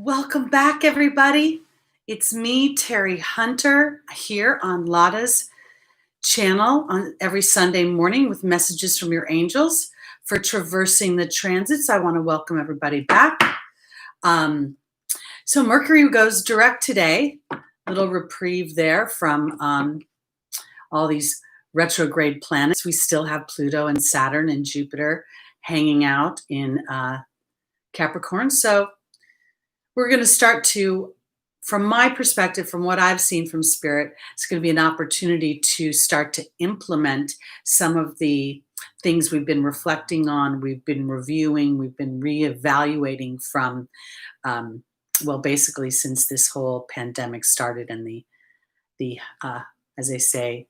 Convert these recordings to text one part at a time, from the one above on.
Welcome back, everybody. It's me, Teri Hunter, here on Lada's channel on every Sunday morning with messages from your angels for traversing the transits. I want to welcome everybody back. So Mercury goes direct today. Little reprieve there from all these retrograde planets. We still have Pluto and Saturn and Jupiter hanging out in Capricorn. So we're going to start to, from my perspective, from what I've seen from Spirit, it's going to be an opportunity to start to implement some of the things we've been reflecting on, we've been reviewing, we've been reevaluating from, well, basically since this whole pandemic started and the as they say,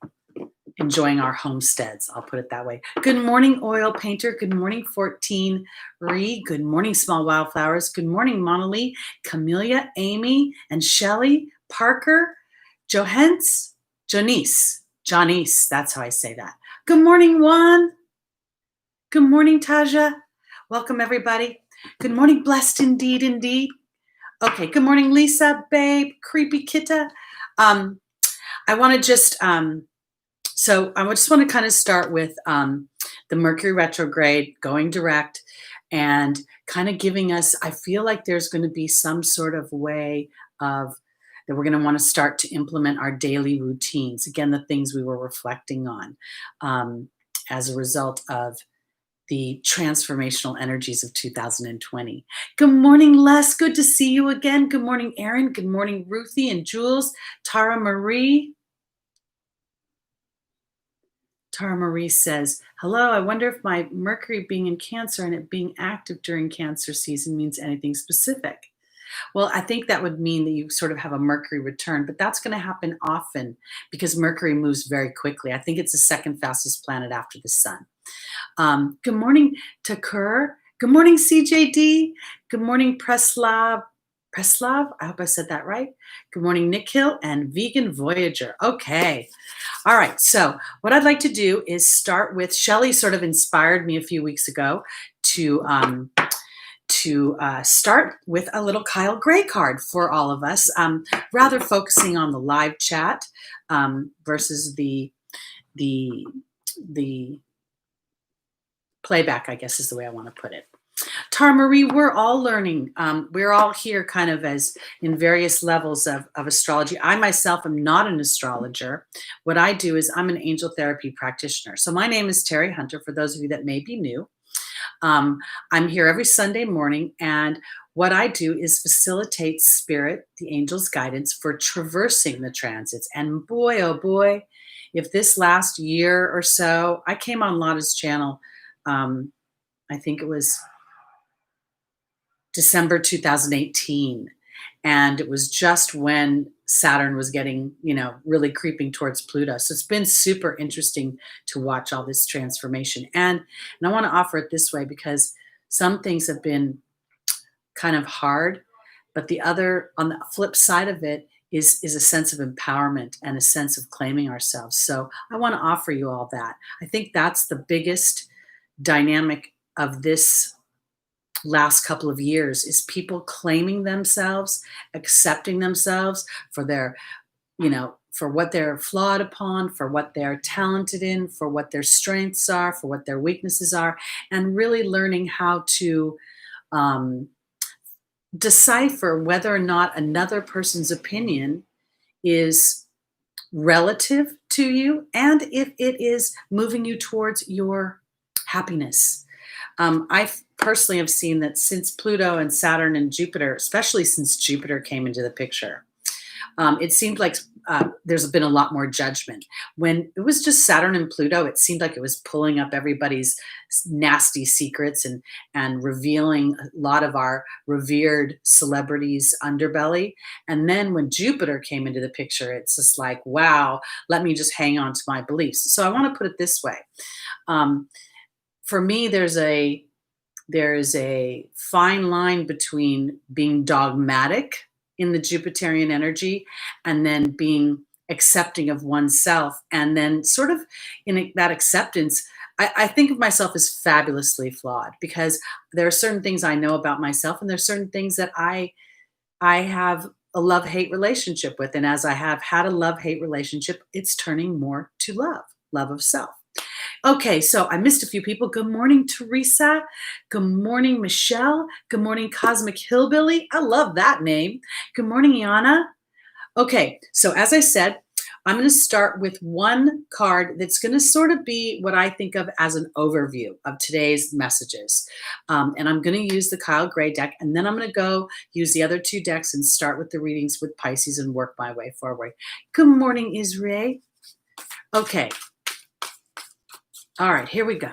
enjoying our homesteads. I'll put it that way. Good morning, Oil Painter. Good morning, 14 Ree. Good morning, Small Wildflowers. Good morning, Monalee, Camellia, Amy, and Shelly, Parker, Johens, Janice. That's how I say that. Good morning, Juan. Good morning, Taja. Welcome, everybody. Good morning, Blessed Indeed. Okay, good morning, Lisa, Babe, Creepy Kitta. I want to just... So I just want to kind of start with the Mercury retrograde going direct and kind of giving us, I feel like there's going to be some sort of way of that we're going to want to start to implement our daily routines. Again, the things we were reflecting on as a result of the transformational energies of 2020. Good morning, Les. Good to see you again. Good morning, Erin. Good morning, Ruthie and Jules, Tara Marie. Tara Marie says, hello, I wonder if my Mercury being in Cancer and it being active during Cancer season means anything specific. Well, I think that would mean that you sort of have a Mercury return, but that's going to happen often because Mercury moves very quickly. I think it's the second fastest planet after the sun. Good morning, Takur. Good morning, CJD. Good morning, Preslav. I hope I said that right. Good morning, Nick Hill and Vegan Voyager. Okay. All right. So what I'd like to do is start with Shelly sort of inspired me a few weeks ago to start with a little Kyle Gray card for all of us, rather focusing on the live chat versus the playback, I guess is the way I want to put it. Tara Marie, we're all learning. We're all here kind of as in various levels of astrology. I myself am not an astrologer. What I do is I'm an angel therapy practitioner. So my name is Teri Hunter, for those of you that may be new. I'm here every Sunday morning, and what I do is facilitate Spirit, the angel's guidance for traversing the transits. And boy, oh boy, if this last year or so, I came on Lada's channel, I think it was December 2018. And it was just when Saturn was getting, really creeping towards Pluto. So it's been super interesting to watch all this transformation. And I want to offer it this way because some things have been kind of hard, but the other, on the flip side of it, is a sense of empowerment and a sense of claiming ourselves. So I want to offer you all that. I think that's the biggest dynamic of this last couple of years is people claiming themselves, accepting themselves for their, for what they're flawed upon, for what they're talented in, for what their strengths are, for what their weaknesses are, and really learning how to decipher whether or not another person's opinion is relative to you and if it is moving you towards your happiness. I personally have seen that since Pluto and Saturn and Jupiter, especially since Jupiter came into the picture, it seemed like there's been a lot more judgment. When it was just Saturn and Pluto, it seemed like it was pulling up everybody's nasty secrets and revealing a lot of our revered celebrities' underbelly. And then when Jupiter came into the picture, it's just like, wow, let me just hang on to my beliefs. So I want to put it this way. For me, there's a fine line between being dogmatic in the Jupiterian energy and then being accepting of oneself. And then sort of in that acceptance, I think of myself as fabulously flawed because there are certain things I know about myself and there's certain things that I I have a love-hate relationship with. And as I have had a love-hate relationship, it's turning more to love of self. Okay, so I missed a few people. Good morning, Teresa. Good morning, Michelle. Good morning, Cosmic Hillbilly. I love that name. Good morning, Iana. Okay, so as I said, I'm going to start with one card that's going to sort of be what I think of as an overview of today's messages. And I'm going to use the Kyle Gray deck, and then I'm going to go use the other two decks and start with the readings with Pisces and work my way forward. Good morning, Israel. Okay. All right, here we go.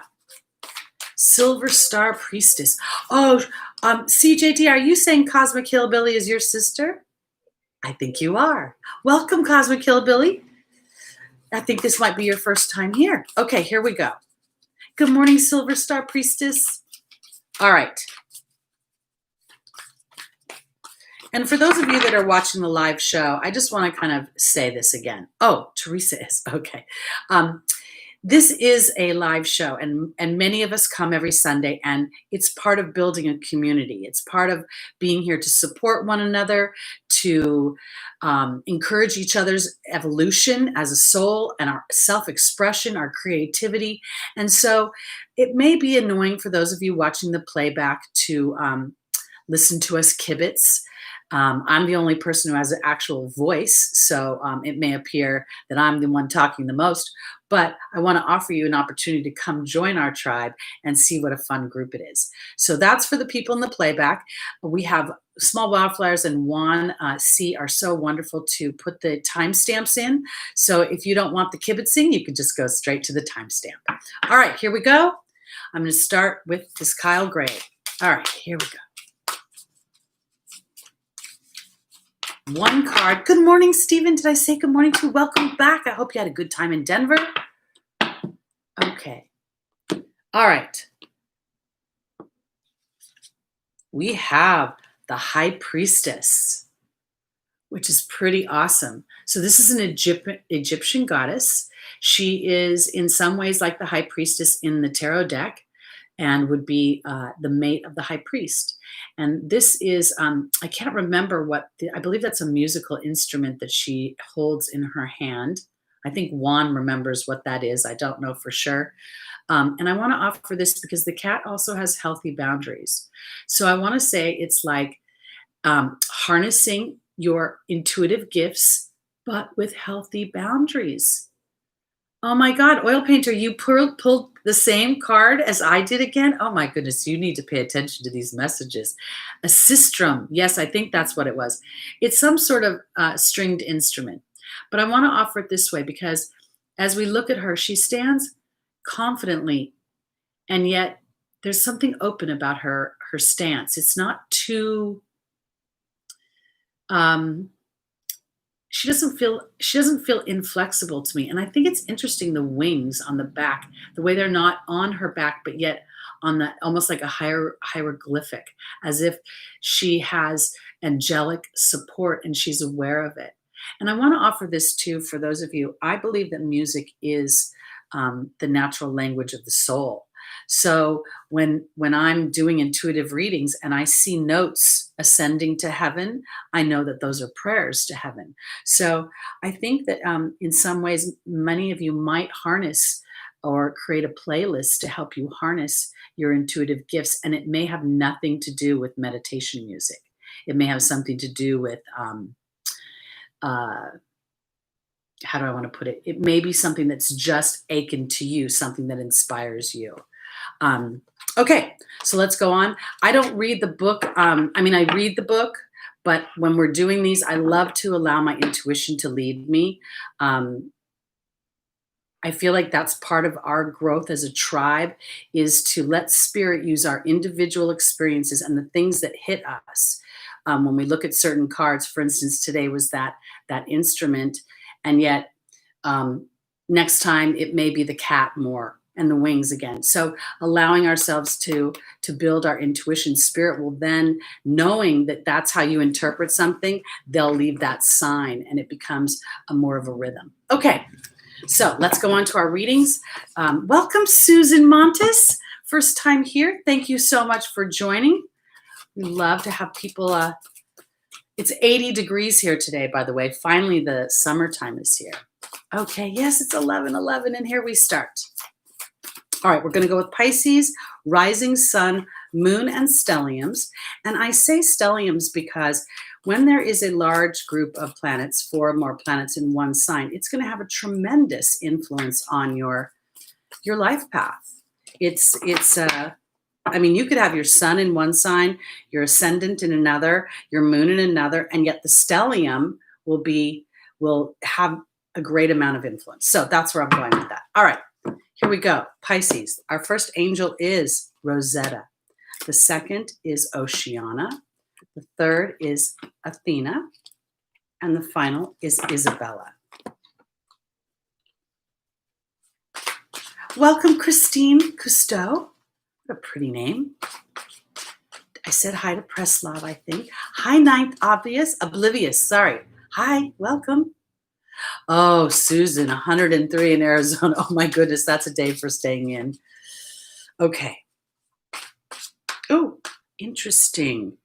Silver Star Priestess. Oh, CJT, are you saying Cosmic Hillbilly is your sister? I think you are. Welcome, Cosmic Hillbilly. I think this might be your first time here. Okay, here we go. Good morning, Silver Star Priestess. All right. And for those of you that are watching the live show, I just want to kind of say this again. Oh, Teresa is. Okay. This is a live show, and many of us come every Sunday, and it's part of building a community. It's part of being here to support one another, to encourage each other's evolution as a soul and our self-expression, our creativity. And so it may be annoying for those of you watching the playback to listen to us kibitz. I'm the only person who has an actual voice, so it may appear that I'm the one talking the most, but I want to offer you an opportunity to come join our tribe and see what a fun group it is. So that's for the people in the playback. We have Small Wildflowers and Juan C are so wonderful to put the timestamps in. So if you don't want the kibitzing, you can just go straight to the timestamp. All right, here we go. I'm going to start with this Kyle Gray. All right, here we go. One card. Good morning, Stephen. Did I say good morning to you? Welcome back. I hope you had a good time in Denver. Okay. All right. We have the High Priestess, which is pretty awesome. So this is an Egyptian goddess. She is in some ways like the High Priestess in the tarot deck and would be the mate of the High Priest. And this is, I can't remember I believe that's a musical instrument that she holds in her hand. I think Juan remembers what that is. I don't know for sure. And I want to offer this because the cat also has healthy boundaries. So I want to say it's like harnessing your intuitive gifts, but with healthy boundaries. Oh my God, Oil Painter, you pulled the same card as I did again? Oh my goodness, you need to pay attention to these messages. A sistrum, yes, I think that's what it was. It's some sort of stringed instrument. But I want to offer it this way because as we look at her, she stands confidently, and yet there's something open about her stance. It's not too... She doesn't feel inflexible to me. And I think it's interesting, the wings on the back, the way they're not on her back, but yet on that almost like a hieroglyphic, as if she has angelic support and she's aware of it. And I want to offer this too for those of you. I believe that music is the natural language of the soul. So when I'm doing intuitive readings and I see notes ascending to heaven, I know that those are prayers to heaven. So I think that in some ways, many of you might harness or create a playlist to help you harness your intuitive gifts. And it may have nothing to do with meditation music. It may have something to do with, how do I want to put it? It may be something that's just akin to you, something that inspires you. Okay, so let's go on. I don't read the book. I read the book, but when we're doing these, I love to allow my intuition to lead me. I feel like that's part of our growth as a tribe, is to let spirit use our individual experiences and the things that hit us. When we look at certain cards, for instance, today was that instrument, and yet next time it may be the cat more, and the wings again. So allowing ourselves to build our intuition, spirit will then, knowing that that's how you interpret something, they'll leave that sign and it becomes more of a rhythm. Okay, so let's go on to our readings. Welcome, Susan Montes. First time here. Thank you so much for joining. We love to have people It's 80 degrees here today, by the way. Finally, the summertime is here. Okay, yes, it's 11:11, and here we start. All right, we're going to go with Pisces, rising sun, moon, and stelliums. And I say stelliums because when there is a large group of planets, 4 or more planets in one sign, it's going to have a tremendous influence on your life path. I mean, you could have your sun in one sign, your ascendant in another, your moon in another, and yet the stellium will have a great amount of influence. So that's where I'm going with that. All right. Here we go. Pisces. Our first angel is Rosetta. The second is Oceana. The third is Athena. And the final is Isabella. Welcome, Christine Cousteau. What a pretty name. I said hi to Preslav, I think. Hi, Oblivious, sorry. Hi, welcome. Oh, Susan, 103 in Arizona. Oh my goodness, that's a day for staying in. Okay. Oh, interesting.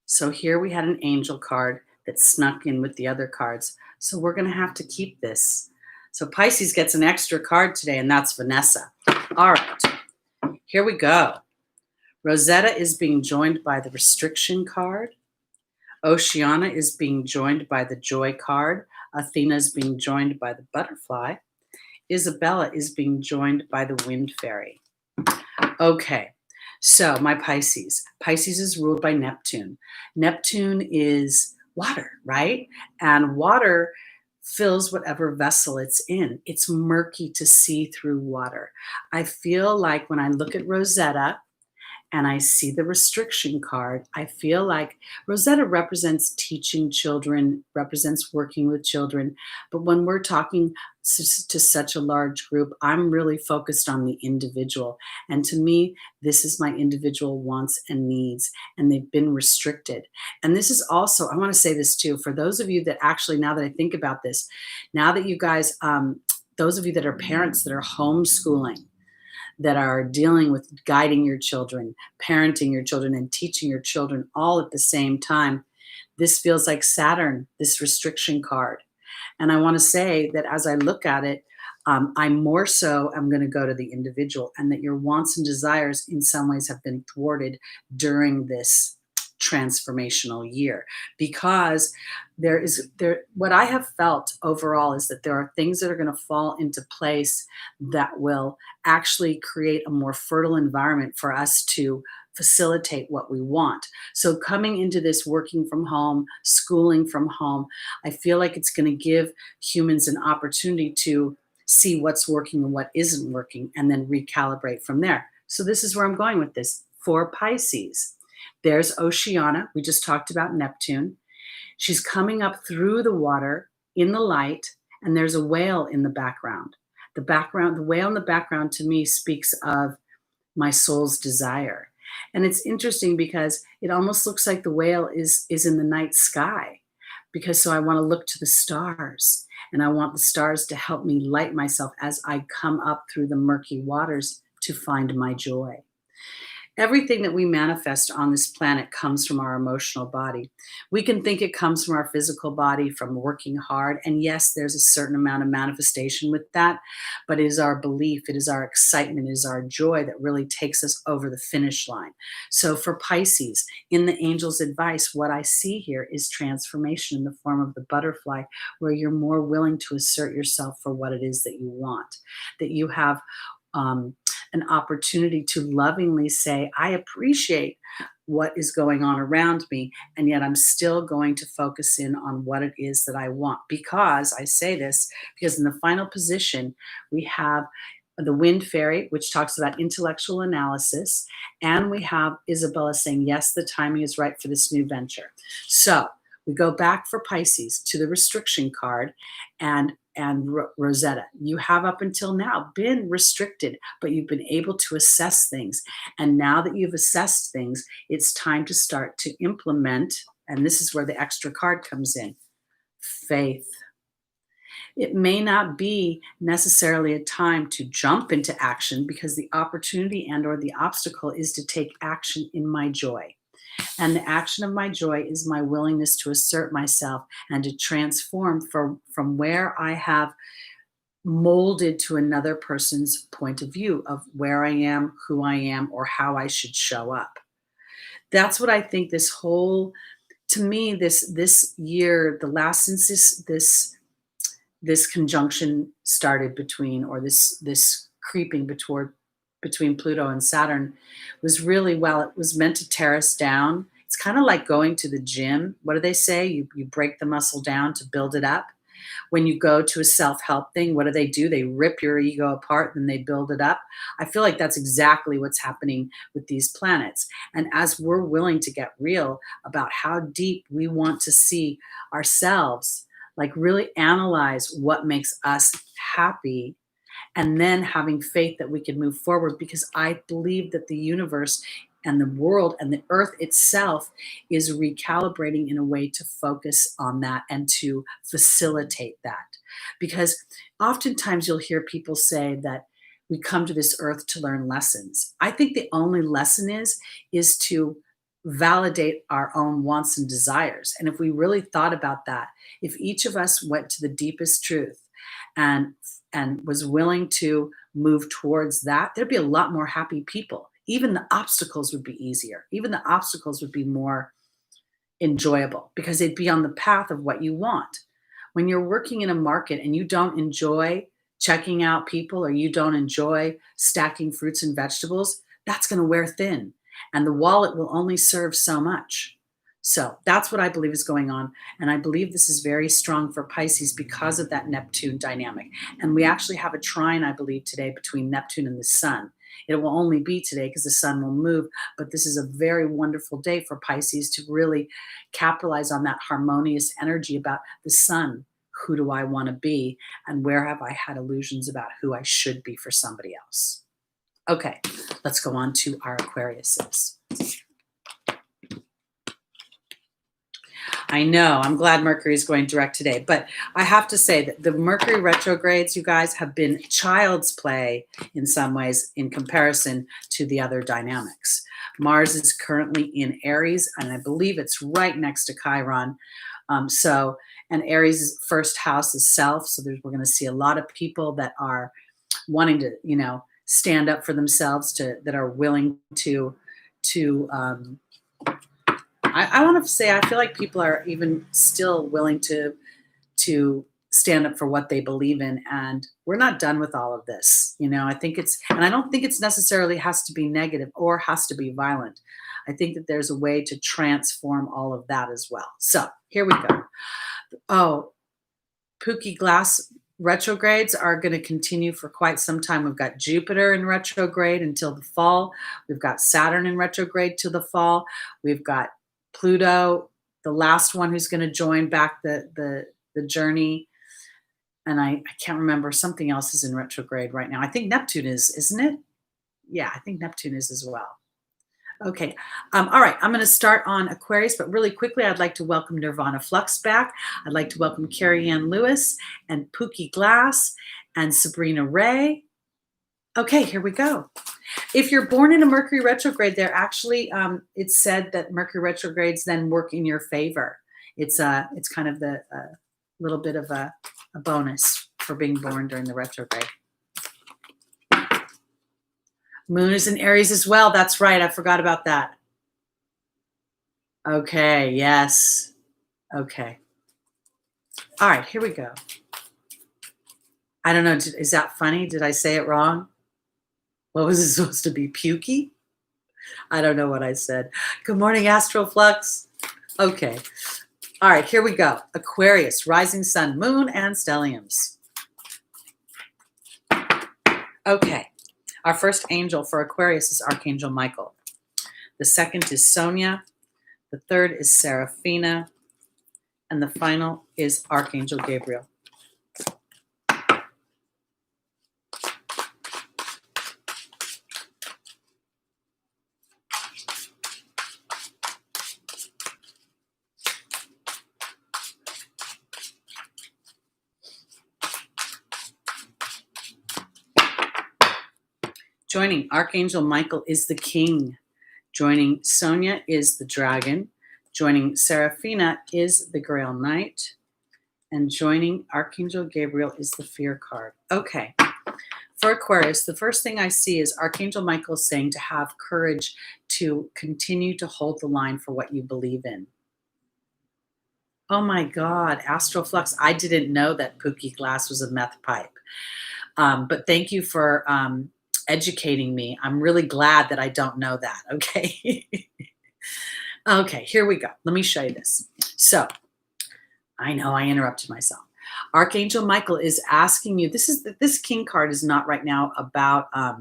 So here we had an angel card that snuck in with the other cards. So we're going to have to keep this. So Pisces gets an extra card today, and that's Vanessa. All right, here we go. Rosetta is being joined by the restriction card. Oceana is being joined by the joy card. Athena is being joined by the butterfly. Isabella is being joined by the wind fairy. Okay, so my Pisces. Pisces is ruled by Neptune. Neptune is water, right? And water fills whatever vessel it's in. It's murky to see through water. I feel like when I look at Rosetta, and I see the restriction card, I feel like Rosetta represents teaching children, represents working with children. But when we're talking to such a large group, I'm really focused on the individual. And to me, this is my individual wants and needs, and they've been restricted. And this is also, I want to say this too, for those of you that actually, now that I think about this, now that you guys, those of you that are parents that are homeschooling, that are dealing with guiding your children, parenting your children, and teaching your children all at the same time, this feels like Saturn, this restriction card. And I want to say that as I look at it, I'm more so, I'm going to go to the individual, and that your wants and desires in some ways have been thwarted during this transformational year, because what I have felt overall is that there are things that are going to fall into place that will actually create a more fertile environment for us to facilitate what we want. So coming into this working from home, schooling from home, I feel like it's going to give humans an opportunity to see what's working and what isn't working, and then recalibrate from there. So this is where I'm going with this for Pisces. There's Oceana. We just talked about Neptune. She's coming up through the water in the light, and there's a whale in the background. The whale in the background to me speaks of my soul's desire. And it's interesting because it almost looks like the whale is in the night sky, because so I want to look to the stars, and I want the stars to help me light myself as I come up through the murky waters to find my joy. Everything that we manifest on this planet comes from our emotional body. We can think it comes from our physical body, from working hard. And yes, there's a certain amount of manifestation with that, but it is our belief, it is our excitement, it is our joy that really takes us over the finish line. So for Pisces, in the angel's advice, what I see here is transformation in the form of the butterfly, where you're more willing to assert yourself for what it is that you want, that you have an opportunity to lovingly say, I appreciate what is going on around me, and yet I'm still going to focus in on what it is that I want. Because I say this because in the final position, we have the wind fairy, which talks about intellectual analysis, and we have Isabella saying, yes, the timing is right for this new venture. So we go back for Pisces to the restriction card, and Rosetta, you have up until now been restricted, but you've been able to assess things. And now that you've assessed things, it's time to start to implement. And this is where the extra card comes in: faith. It may not be necessarily a time to jump into action, because the opportunity and or the obstacle is to take action in my joy. And the action of my joy is my willingness to assert myself and to transform from where I have molded to another person's point of view of where I am, who I am, or how I should show up. That's what I think this whole, to me, this year, the last since this conjunction started between, or this creeping between Pluto and Saturn, was really, well, it was meant to tear us down. It's kind of like going to the gym. What do they say? You break the muscle down to build it up. When you go to a self-help thing, what do? They rip your ego apart, then they build it up. I feel like that's exactly what's happening with these planets. And as we're willing to get real about how deep we want to see ourselves, like really analyze what makes us happy, and then having faith that we can move forward, because I believe that the universe and the world and the earth itself is recalibrating in a way to focus on that and to facilitate that. Because oftentimes you'll hear people say that we come to this earth to learn lessons. I think the only lesson is to validate our own wants and desires. And if we really thought about that, if each of us went to the deepest truth and was willing to move towards that, there'd be a lot more happy people. Even the obstacles would be easier. Even the obstacles would be more enjoyable because they'd be on the path of what you want. When you're working in a market and you don't enjoy checking out people, or you don't enjoy stacking fruits and vegetables, that's going to wear thin, and the wallet will only serve so much. So that's what I believe is going on. And I believe this is very strong for Pisces because of that Neptune dynamic. And we actually have a trine, I believe, today between Neptune and the sun. It will only be today because the sun will move, but this is a very wonderful day for Pisces to really capitalize on that harmonious energy about the sun. Who do I want to be? And where have I had illusions about who I should be for somebody else? Okay, let's go on to our Aquariuses. I know, I'm glad Mercury is going direct today, but I have to say that the Mercury retrogrades, you guys, have been child's play in some ways in comparison to the other dynamics. Mars is currently in Aries, and I believe it's right next to Chiron. And Aries' first house is self, so we're going to see a lot of people that are wanting to, stand up for themselves, that are willing to I want to say, I feel like people are even still willing to stand up for what they believe in, and we're not done with all of this. I think and I don't think it's necessarily has to be negative or has to be violent. I think that there's a way to transform all of that as well. So here we go. Oh, Pookie Glass retrogrades are going to continue for quite some time. We've got Jupiter in retrograde until the fall. We've got Saturn in retrograde till the fall. We've got Pluto, the last one who's going to join back the journey. And I can't remember, something else is in retrograde right now. I think Neptune is, isn't it? Yeah, I think Neptune is as well. Okay. All right. I'm going to start on Aquarius, but really quickly, I'd like to welcome Nirvana Flux back. I'd like to welcome Carrie Ann Lewis and Pookie Glass and Sabrina Ray. Okay, here we go. If you're born in a Mercury retrograde, they're actually, it's said that Mercury retrogrades then work in your favor. It's kind of the little bit of a bonus for being born during the retrograde. Moon is in Aries as well. That's right. I forgot about that. Okay. Yes. Okay. All right. Here we go. I don't know. Is that funny? Did I say it wrong? What was it supposed to be? Pukey? I don't know what I said. Good morning, Astral Flux. Okay. All right. Here we go. Aquarius, rising sun, moon, and stelliums. Okay. Our first angel for Aquarius is Archangel Michael. The second is Sonia. The third is Seraphina. And the final is Archangel Gabriel. Joining Archangel Michael is the king. Joining Sonia is the Dragon. Joining Seraphina is the Grail Knight. And joining Archangel Gabriel is the Fear card. Okay. For Aquarius, the first thing I see is Archangel Michael saying to have courage to continue to hold the line for what you believe in. Oh my God, Astral Flux. I didn't know that Pookie Glass was a meth pipe. But thank you for educating me. I'm really glad that I don't know that. Okay. Okay, here we go. Let me show you this. So I know I interrupted myself. Archangel Michael is asking you, this King card is not right now about a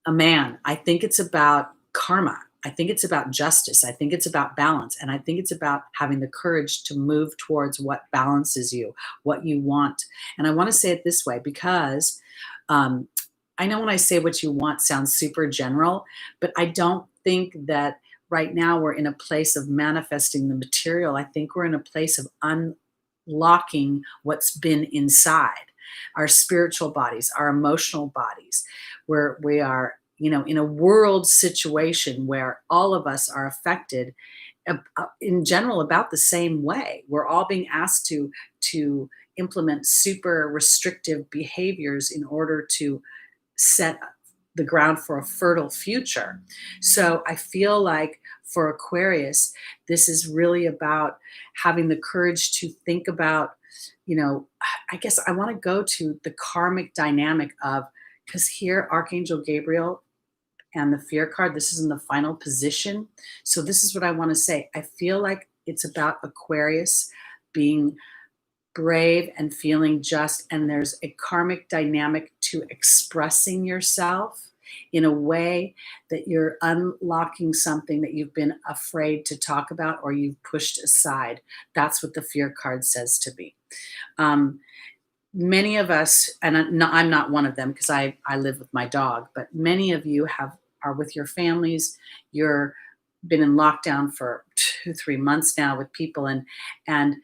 man. I think it's about karma. I think it's about justice. I think it's about balance. And I think it's about having the courage to move towards what balances you, what you want. And I want to say it this way because I know when I say what you want sounds super general, but I don't think that right now we're in a place of manifesting the material. I think we're in a place of unlocking what's been inside our spiritual bodies, our emotional bodies, where we are, in a world situation where all of us are affected in general about the same way. We're all being asked to implement super restrictive behaviors in order to set the ground for a fertile future. So I feel like for Aquarius, this is really about having the courage to think about, I guess I want to go to the karmic dynamic of, because here Archangel Gabriel and the Fear card, this is in the final position. So this is what I want to say. I feel like it's about Aquarius being brave and feeling just, and there's a karmic dynamic to expressing yourself in a way that you're unlocking something that you've been afraid to talk about or you've pushed aside. That's what the Fear card says to me. Many of us, and I'm not one of them because I live with my dog, but many of you are with your families. You're been in lockdown for 2-3 months now with people, and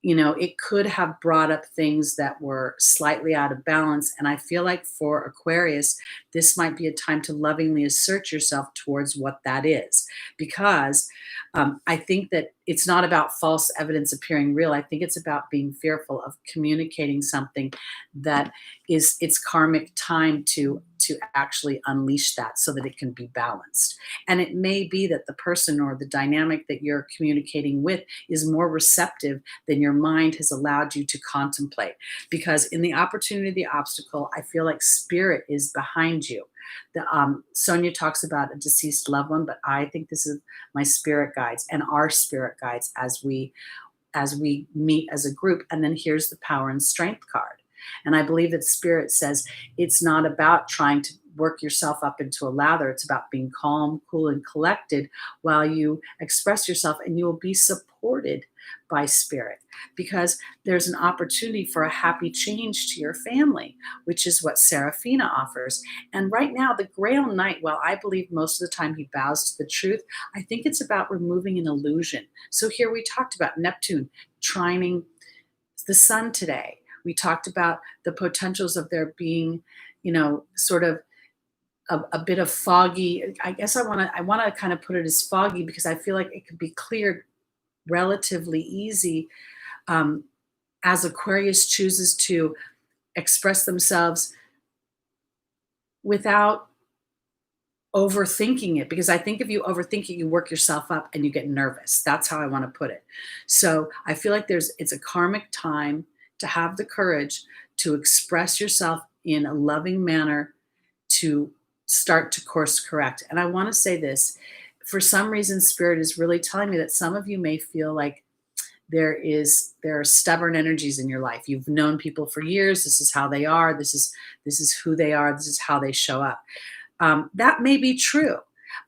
it could have brought up things that were slightly out of balance. And I feel like for Aquarius, this might be a time to lovingly assert yourself towards what that is. Because I think that it's not about false evidence appearing real. I think it's about being fearful of communicating something that is it's karmic time to actually unleash that so that it can be balanced. And it may be that the person or the dynamic that you're communicating with is more receptive than your mind has allowed you to contemplate. Because in the opportunity, the obstacle, I feel like spirit is behind you. Sonia talks about a deceased loved one, but I think this is my spirit guides and our spirit guides as we meet as a group. And then here's the Power and Strength card. And I believe that spirit says it's not about trying to work yourself up into a lather. It's about being calm, cool, and collected while you express yourself, and you will be supported by spirit because there's an opportunity for a happy change to your family, which is what Seraphina offers. And right now, the Grail Knight, while I believe most of the time he bows to the truth, I think it's about removing an illusion. So here we talked about Neptune trining the sun today. We talked about the potentials of there being, sort of a bit of foggy. I guess I want to kind of put it as foggy because I feel like it could be cleared relatively easy as Aquarius chooses to express themselves without overthinking it. Because I think if you overthink it, you work yourself up and you get nervous. That's how I want to put it. So I feel like it's a karmic time to have the courage to express yourself in a loving manner, to start to course correct. And I want to say this, for some reason, Spirit is really telling me that some of you may feel like there are stubborn energies in your life. You've known people for years. This is how they are. This is who they are. This is how they show up. That may be true,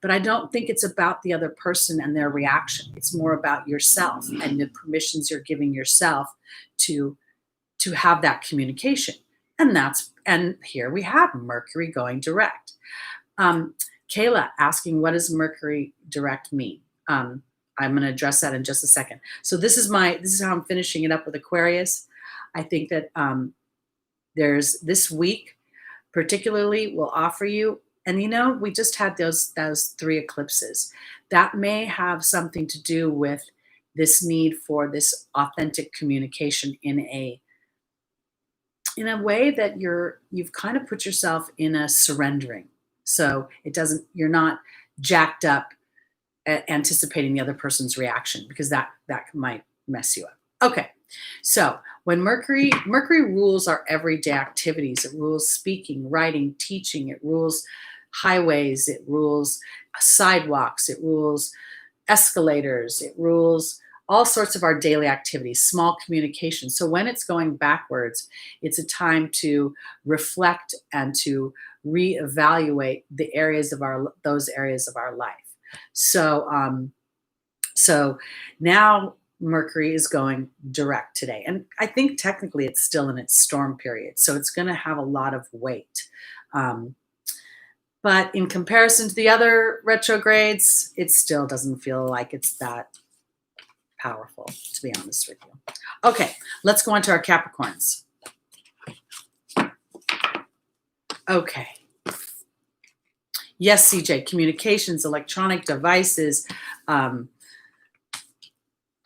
but I don't think it's about the other person and their reaction. It's more about yourself and the permissions you're giving yourself to have that communication. And here we have Mercury going direct. Kayla asking, what does Mercury direct mean? I'm going to address that in just a second. So this is how I'm finishing it up with Aquarius. I think that there's this week particularly will offer you And we just had those 3 eclipses. That may have something to do with this need for this authentic communication in a way that you've kind of put yourself in a surrendering. So you're not jacked up anticipating the other person's reaction, because that might mess you up. Okay. So when Mercury rules our everyday activities, it rules speaking, writing, teaching, it rules highways, it rules sidewalks, it rules escalators, it rules all sorts of our daily activities, small communication. So when it's going backwards, it's a time to reflect and to reevaluate those areas of our life. So now Mercury is going direct today. And I think technically it's still in its storm period. So it's going to have a lot of weight. But in comparison to the other retrogrades, it still doesn't feel like it's that powerful, to be honest with you. Okay, let's go on to our Capricorns. Okay. Yes, CJ, communications, electronic devices, our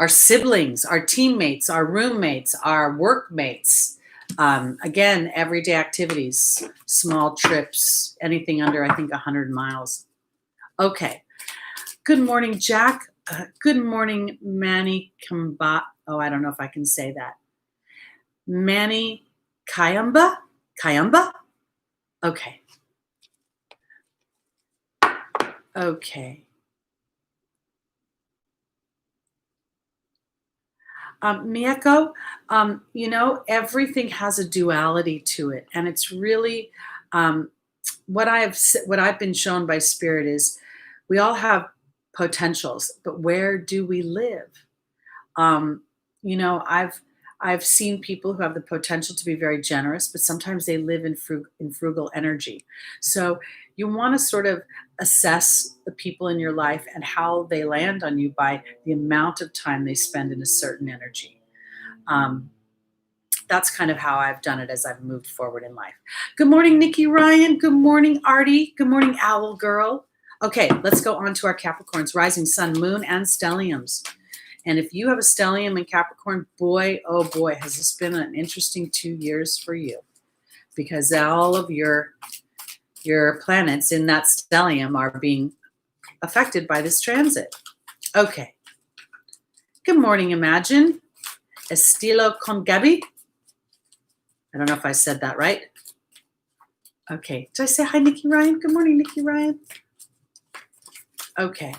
siblings, our teammates, our roommates, our workmates. Again, everyday activities, small trips, anything under, I think, 100 miles. Okay. Good morning, Jack. Good morning, Manny Kamba. Oh, I don't know if I can say that. Manny Kayamba? Kayamba? Okay. Okay. Miyako, everything has a duality to it. And it's really, what I've been shown by Spirit is we all have potentials, but where do we live? I've seen people who have the potential to be very generous, but sometimes they live in frugal energy. So you want to sort of assess the people in your life and how they land on you by the amount of time they spend in a certain energy. That's kind of how I've done it as I've moved forward in life. Good morning, Nikki Ryan. Good morning, Artie. Good morning, Owl Girl. Okay, let's go on to our Capricorns, rising sun, moon, and stelliums. And if you have a stellium in Capricorn, boy, oh boy, has this been an interesting 2 years for you, because all of your planets in that stellium are being affected by this transit. Okay. Good morning, Imagine. Estilo con Gabi. I don't know if I said that right. Okay. Did I say hi, Nikki Ryan? Good morning, Nikki Ryan. Okay.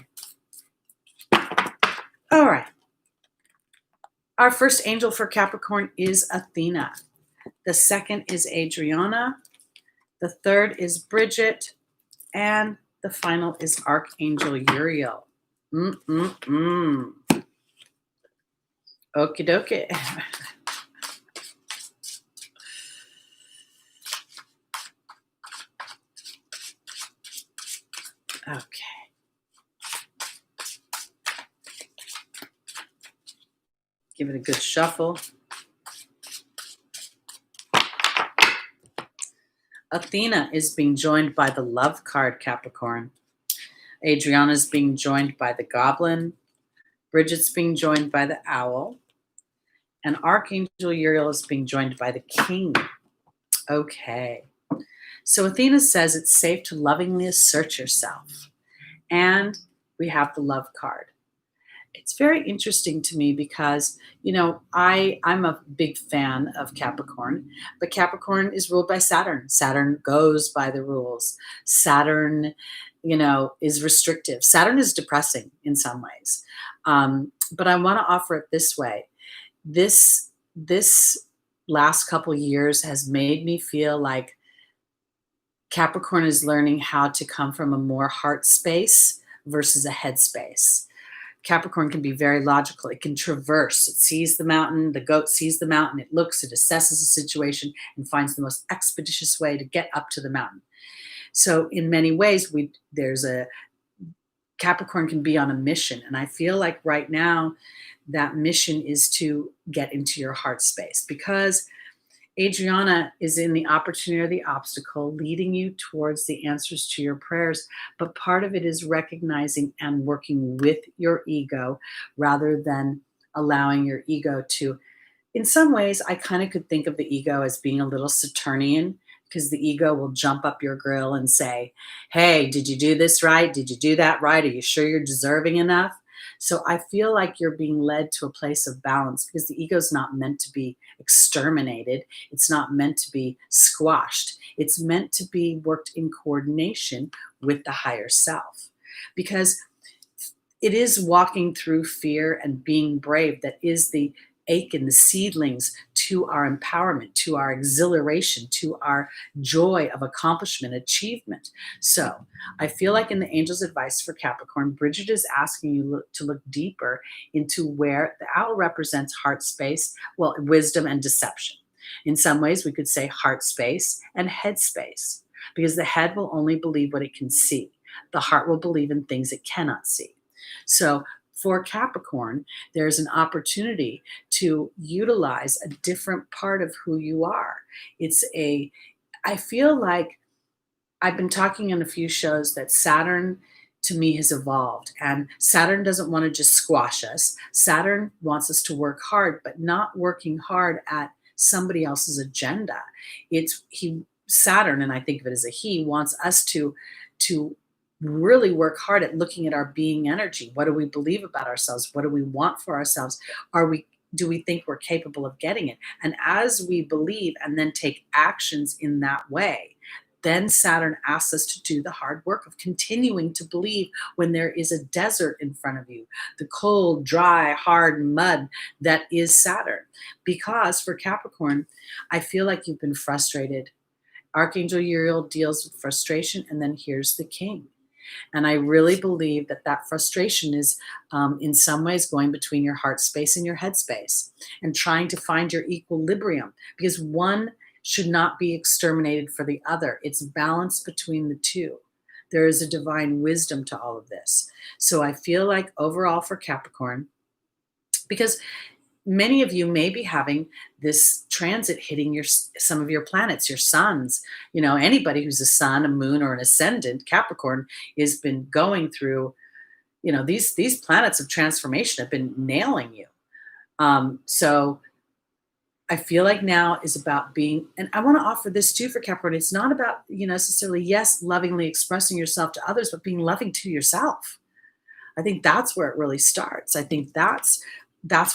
All right. Our first angel for Capricorn is Athena. The second is Adriana. The third is Bridget. And the final is Archangel Uriel. Okie dokie. Okay. Give it a good shuffle. Athena is being joined by the Love card, Capricorn. Adriana is being joined by the Goblin. Bridget's being joined by the Owl. And Archangel Uriel is being joined by the King. Okay. So Athena says it's safe to lovingly assert yourself. And we have the Love card. It's very interesting to me because, I'm a big fan of Capricorn, but Capricorn is ruled by Saturn. Saturn goes by the rules. Saturn, is restrictive. Saturn is depressing in some ways. But I want to offer it this way. This last couple years has made me feel like Capricorn is learning how to come from a more heart space versus a head space. Capricorn can be very logical. It can traverse. It sees the mountain. The goat sees the mountain. It looks, it assesses the situation, and finds the most expeditious way to get up to the mountain. So in many ways, Capricorn can be on a mission. And I feel like right now that mission is to get into your heart space, because Adriana is in the opportunity or the obstacle, leading you towards the answers to your prayers. But part of it is recognizing and working with your ego rather than allowing your ego to. In some ways, I kind of could think of the ego as being a little Saturnian, because the ego will jump up your grill and say, hey, did you do this right? Did you do that right? Are you sure you're deserving enough? So I feel like you're being led to a place of balance, because the ego is not meant to be exterminated. It's not meant to be squashed. It's meant to be worked in coordination with the higher self, because it is walking through fear and being brave that is the ache and the seedlings to our empowerment, to our exhilaration, to our joy of accomplishment, achievement. So I feel like in the angel's advice for Capricorn, Bridget is asking you to look deeper into where the owl represents heart space, well, wisdom and deception. In some ways, we could say heart space and head space, because the head will only believe what it can see. The heart will believe in things it cannot see. So for Capricorn, there's an opportunity to utilize a different part of who you are. I feel like I've been talking in a few shows that Saturn to me has evolved, and Saturn doesn't want to just squash us. Saturn wants us to work hard, but not working hard at somebody else's agenda. Saturn, and I think of it as a he, wants us to really work hard at looking at our being energy. What do we believe about ourselves? What do we want for ourselves? Do we think we're capable of getting it? And as we believe and then take actions in that way, then Saturn asks us to do the hard work of continuing to believe when there is a desert in front of you, the cold, dry, hard mud that is Saturn. Because for Capricorn, I feel like you've been frustrated. Archangel Uriel deals with frustration, and then here's the king. And I really believe that frustration is in some ways going between your heart space and your head space, and trying to find your equilibrium, because one should not be exterminated for the other. It's balance between the two. There is a divine wisdom to all of this. So I feel like overall for Capricorn, because many of you may be having this transit hitting some of your planets, your suns. Anybody who's a sun, a moon, or an ascendant, Capricorn, has been going through, these planets of transformation have been nailing you. So I feel like now is about being, and I want to offer this too for Capricorn. It's not about, necessarily, yes, lovingly expressing yourself to others, but being loving to yourself. I think that's where it really starts. I think that's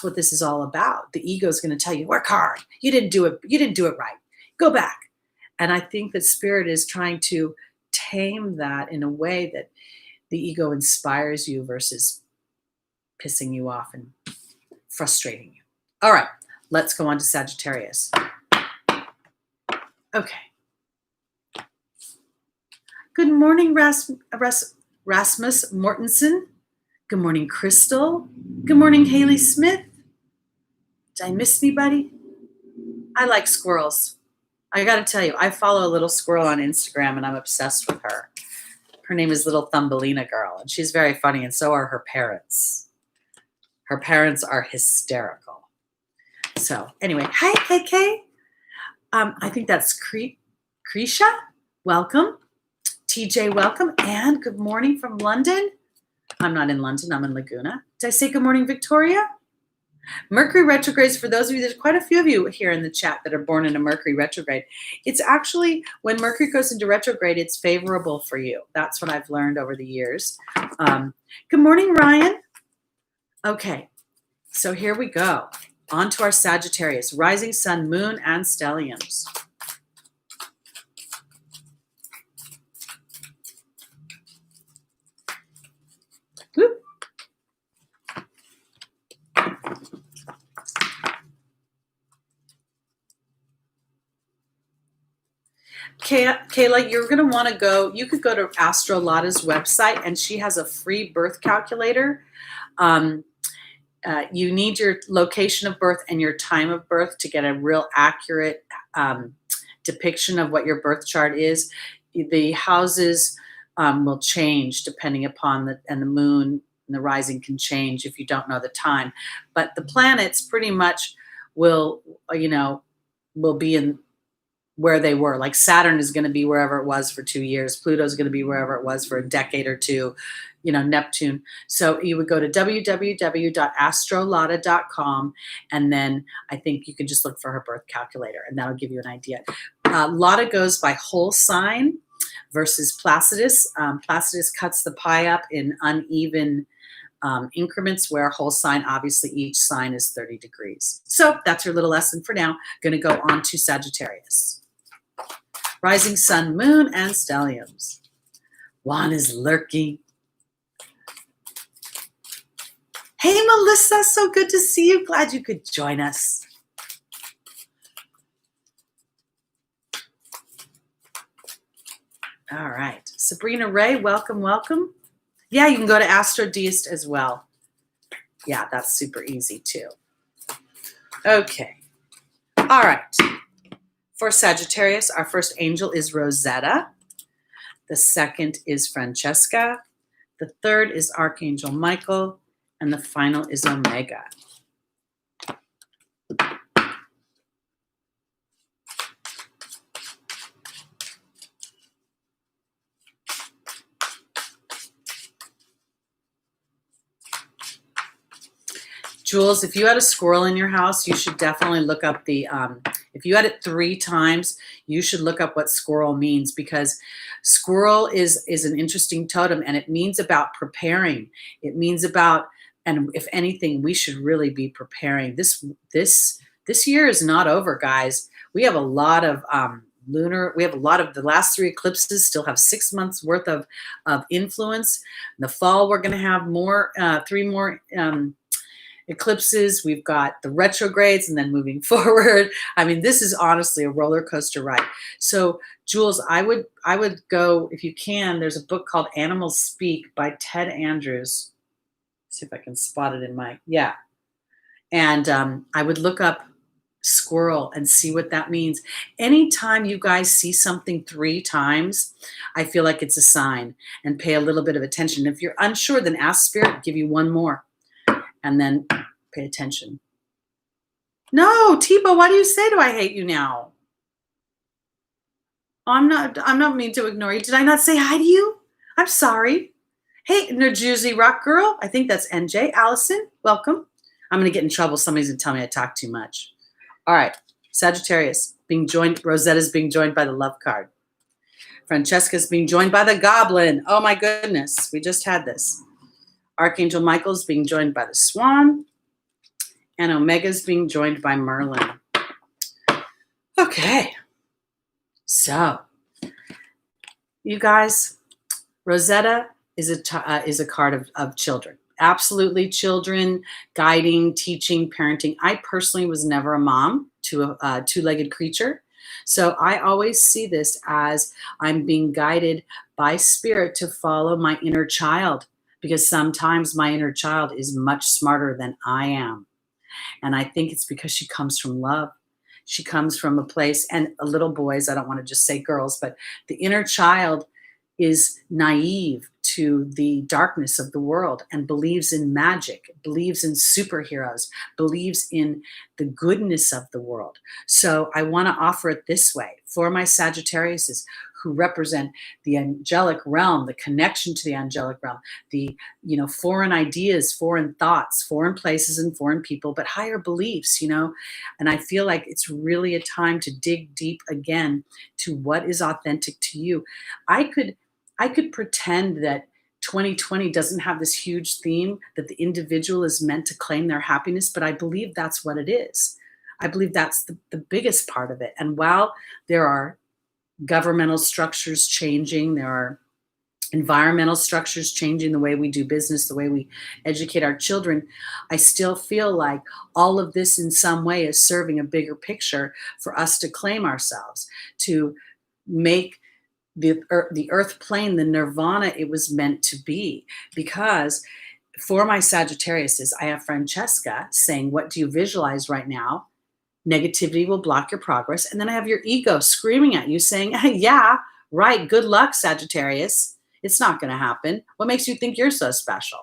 what this is all about. The ego is going to tell you, work hard. You didn't do it. You didn't do it right. Go back. And I think that spirit is trying to tame that in a way that the ego inspires you versus pissing you off and frustrating you. All right, let's go on to Sagittarius. Okay. Good morning, Rasmus Mortensen. Good morning, Crystal. Good morning, Haley Smith. Did I miss anybody? I like squirrels. I got to tell you, I follow a little squirrel on Instagram, and I'm obsessed with her. Her name is Little Thumbelina Girl, and she's very funny, and so are her parents. Her parents are hysterical. So anyway, hi, KK. I think that's Krisha. Welcome. TJ, welcome. And good morning from London. I'm not in London. I'm in Laguna. Did I say good morning, Victoria? Mercury retrogrades, for those of you, there's quite a few of you here in the chat that are born in a Mercury retrograde. It's actually, when Mercury goes into retrograde, it's favorable for you. That's what I've learned over the years. Good morning, Ryan. Okay, so here we go. On to our Sagittarius, rising sun, moon, and stelliums. Whoop. Kayla, you're going to want to go, you could go to Astro Lada's website, and she has a free birth calculator. You need your location of birth and your time of birth to get a real accurate depiction of what your birth chart is. The houses will change depending upon and the moon and the rising can change if you don't know the time. But the planets pretty much will, will be in where they were. Like Saturn is going to be wherever it was for 2 years. Pluto is going to be wherever it was for a decade or two, Neptune. So you would go to www.astrolada.com, and then I think you can just look for her birth calculator, and that'll give you an idea. Lada goes by whole sign versus Placidus. Placidus cuts the pie up in uneven increments, where whole sign, obviously each sign is 30 degrees. So that's your little lesson for now. Going to go on to Sagittarius. Rising sun, moon, and stelliums. Juan is lurking. Hey, Melissa, so good to see you. Glad you could join us. All right. Sabrina Ray, welcome, welcome. Yeah, you can go to Astro Deist as well. Yeah, that's super easy too. Okay. All right. For Sagittarius, our first angel is Rosetta. The second is Francesca. The third is Archangel Michael. And the final is Omega. Jules, if you had a squirrel in your house, you should definitely look up the, if you had it 3 times, you should look up what squirrel means, because squirrel is an interesting totem, and it means about preparing. It means about, and if anything, we should really be preparing. This year is not over, guys. We have a lot of we have a lot of the last 3 eclipses still have 6 months worth of influence. In the fall, we're going to have more, 3 more eclipses. We've got the retrogrades, and then moving forward. I mean, this is honestly a roller coaster ride. So, Jules, I would go, if you can. There's a book called Animals Speak by Ted Andrews. Let's see if I can spot it in my, yeah. And I would look up squirrel and see what that means. Anytime you guys see something 3 times, I feel like it's a sign, and pay a little bit of attention. If you're unsure, then ask Spirit, give you 1 more. And then pay attention. No, Tebow, why do you say, do I hate you now? Oh, I'm not mean to ignore you. Did I not say hi to you? I'm sorry. Hey, New Jersey Rock Girl. I think that's NJ. Allison, welcome. I'm going to get in trouble. Somebody's going to tell me I talk too much. All right. Sagittarius being joined. Rosetta's being joined by the love card. Francesca's being joined by the goblin. Oh, my goodness. We just had this. Archangel Michael's being joined by the swan, and Omega's being joined by Merlin. Okay, so you guys, Rosetta is a card of children. Absolutely, children, guiding, teaching, parenting. I personally was never a mom to a 2-legged creature, so I always see this as I'm being guided by Spirit to follow my inner child. Because sometimes my inner child is much smarter than I am. And I think it's because she comes from love. She comes from a place, and little boys, I don't want to just say girls, but the inner child is naive to the darkness of the world and believes in magic, believes in superheroes, believes in the goodness of the world. So I want to offer it this way for my Sagittariuses who represent the angelic realm, the connection to the angelic realm, the foreign ideas, foreign thoughts, foreign places and foreign people, but higher beliefs, And I feel like it's really a time to dig deep again to what is authentic to you. I could pretend that 2020 doesn't have this huge theme that the individual is meant to claim their happiness, but I believe that's what it is. I believe that's the biggest part of it. And while there are governmental structures changing, there are environmental structures changing, the way we do business, the way we educate our children, I still feel like all of this in some way is serving a bigger picture for us to claim ourselves, to make the earth plane the nirvana it was meant to be. Because for my Sagittariuses, I have Francesca saying, what do you visualize right now? Negativity will block your progress. And then I have your ego screaming at you saying, yeah, right, good luck, Sagittarius. It's not going to happen. What makes you think you're so special?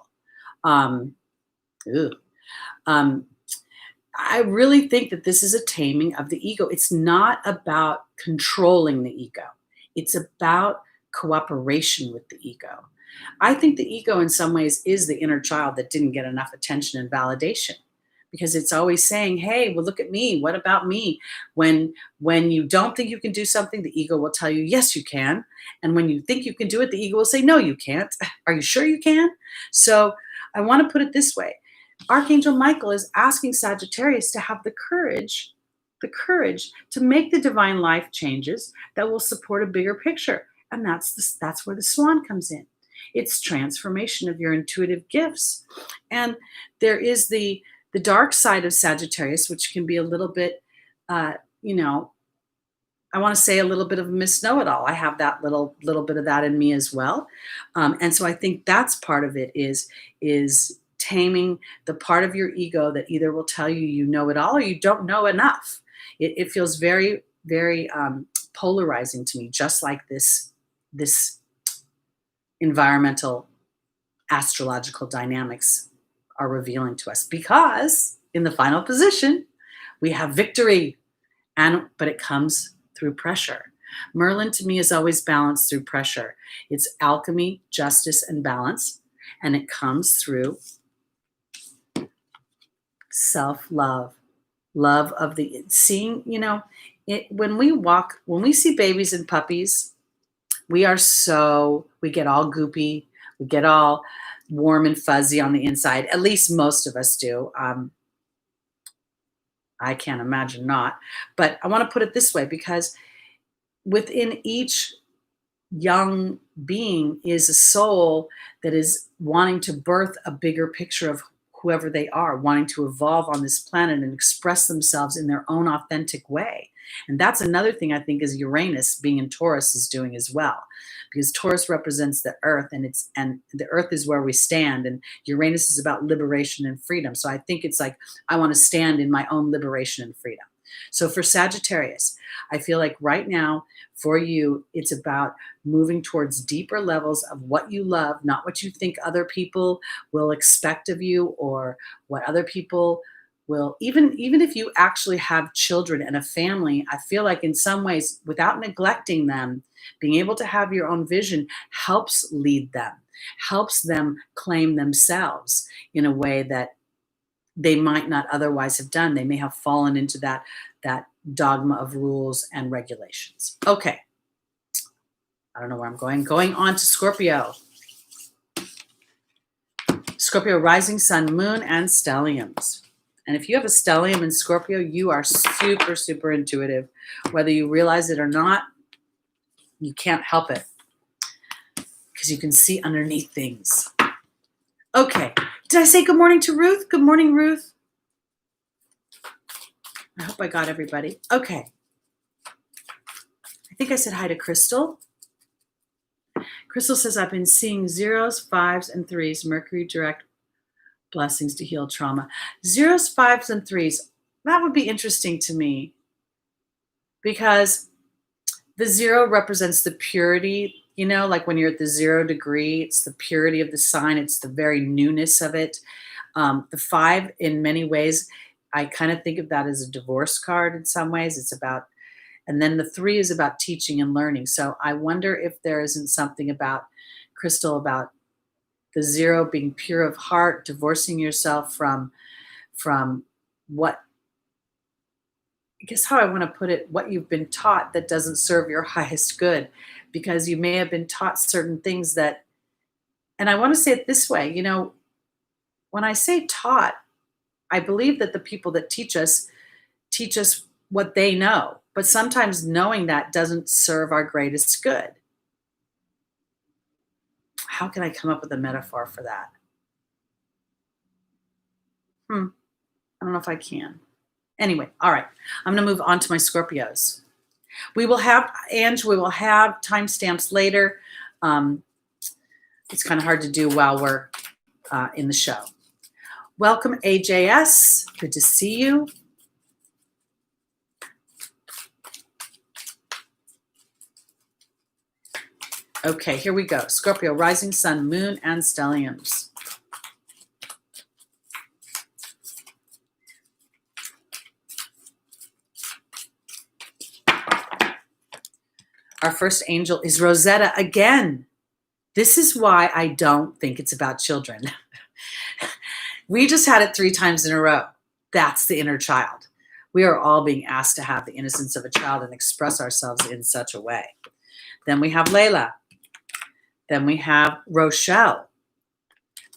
I really think that this is a taming of the ego. It's not about controlling the ego. It's about cooperation with the ego. I think the ego in some ways is the inner child that didn't get enough attention and validation, because it's always saying, hey, well, look at me. What about me? When you don't think you can do something, the ego will tell you, yes, you can. And when you think you can do it, the ego will say, no, you can't. Are you sure you can? So I want to put it this way. Archangel Michael is asking Sagittarius to have the courage to make the divine life changes that will support a bigger picture. And that's where the swan comes in. It's transformation of your intuitive gifts. And there is the dark side of Sagittarius, which can be a little bit, you know, I want to say a little bit of a miss-know-it-all. I have that little bit of that in me as well. And so I think that's part of it is taming the part of your ego that either will tell you you know it all or you don't know enough. It feels very, very polarizing to me, just like this environmental astrological dynamics are revealing to us, because in the final position we have victory, but it comes through pressure. Merlin to me is always balanced through pressure. It's alchemy, justice, and balance, and it comes through self-love, love of the seeing. When we see babies and puppies, we get all goopy, we get all warm and fuzzy on the inside. At least most of us do. I can't imagine not. But I want to put it this way, because within each young being is a soul that is wanting to birth a bigger picture of whoever they are, wanting to evolve on this planet and express themselves in their own authentic way. And that's another thing I think is Uranus being in Taurus is doing as well, because Taurus represents the earth, and the earth is where we stand, and Uranus is about liberation and freedom. So I think it's like, I want to stand in my own liberation and freedom. So for Sagittarius, I feel like right now for you, it's about moving towards deeper levels of what you love, not what you think other people will expect of you, or what other people will, even if you actually have children and a family, I feel like in some ways, without neglecting them, being able to have your own vision helps lead them, helps them claim themselves in a way that they might not otherwise have done. They may have fallen into that dogma of rules and regulations. Okay. I don't know where I'm going. Going on to Scorpio. Scorpio rising, sun, moon, and stelliums. And if you have a stellium in Scorpio, you are super, super intuitive. Whether you realize it or not, you can't help it, because you can see underneath things. Okay. Did I say good morning to Ruth? Good morning, Ruth. I hope I got everybody. Okay. I think I said hi to Crystal. Crystal says, I've been seeing 0s, 5s, and 3s, Mercury direct blessings to heal trauma. 0s, 5s, and 3s. That would be interesting to me, because the 0 represents the purity, like when you're at the 0 degree, it's the purity of the sign. It's the very newness of it. The 5, in many ways, I kind of think of that as a divorce card in some ways. It's about, and then the 3 is about teaching and learning. So I wonder if there isn't something about, Crystal, about the 0 being pure of heart, divorcing yourself from what, I guess how I want to put it, what you've been taught that doesn't serve your highest good, because you may have been taught certain things that, and I want to say it this way, when I say taught, I believe that the people that teach us what they know, but sometimes knowing that doesn't serve our greatest good. How can I come up with a metaphor for that? I don't know if I can. Anyway, all right. I'm going to move on to my Scorpios. We will have timestamps later. It's kind of hard to do while we're in the show. Welcome, AJS. Good to see you. Okay, here we go. Scorpio, rising, sun, moon, and stelliums. Our first angel is Rosetta again. This is why I don't think it's about children. We just had it 3 times in a row. That's the inner child. We are all being asked to have the innocence of a child and express ourselves in such a way. Then we have Layla. Then we have Rochelle.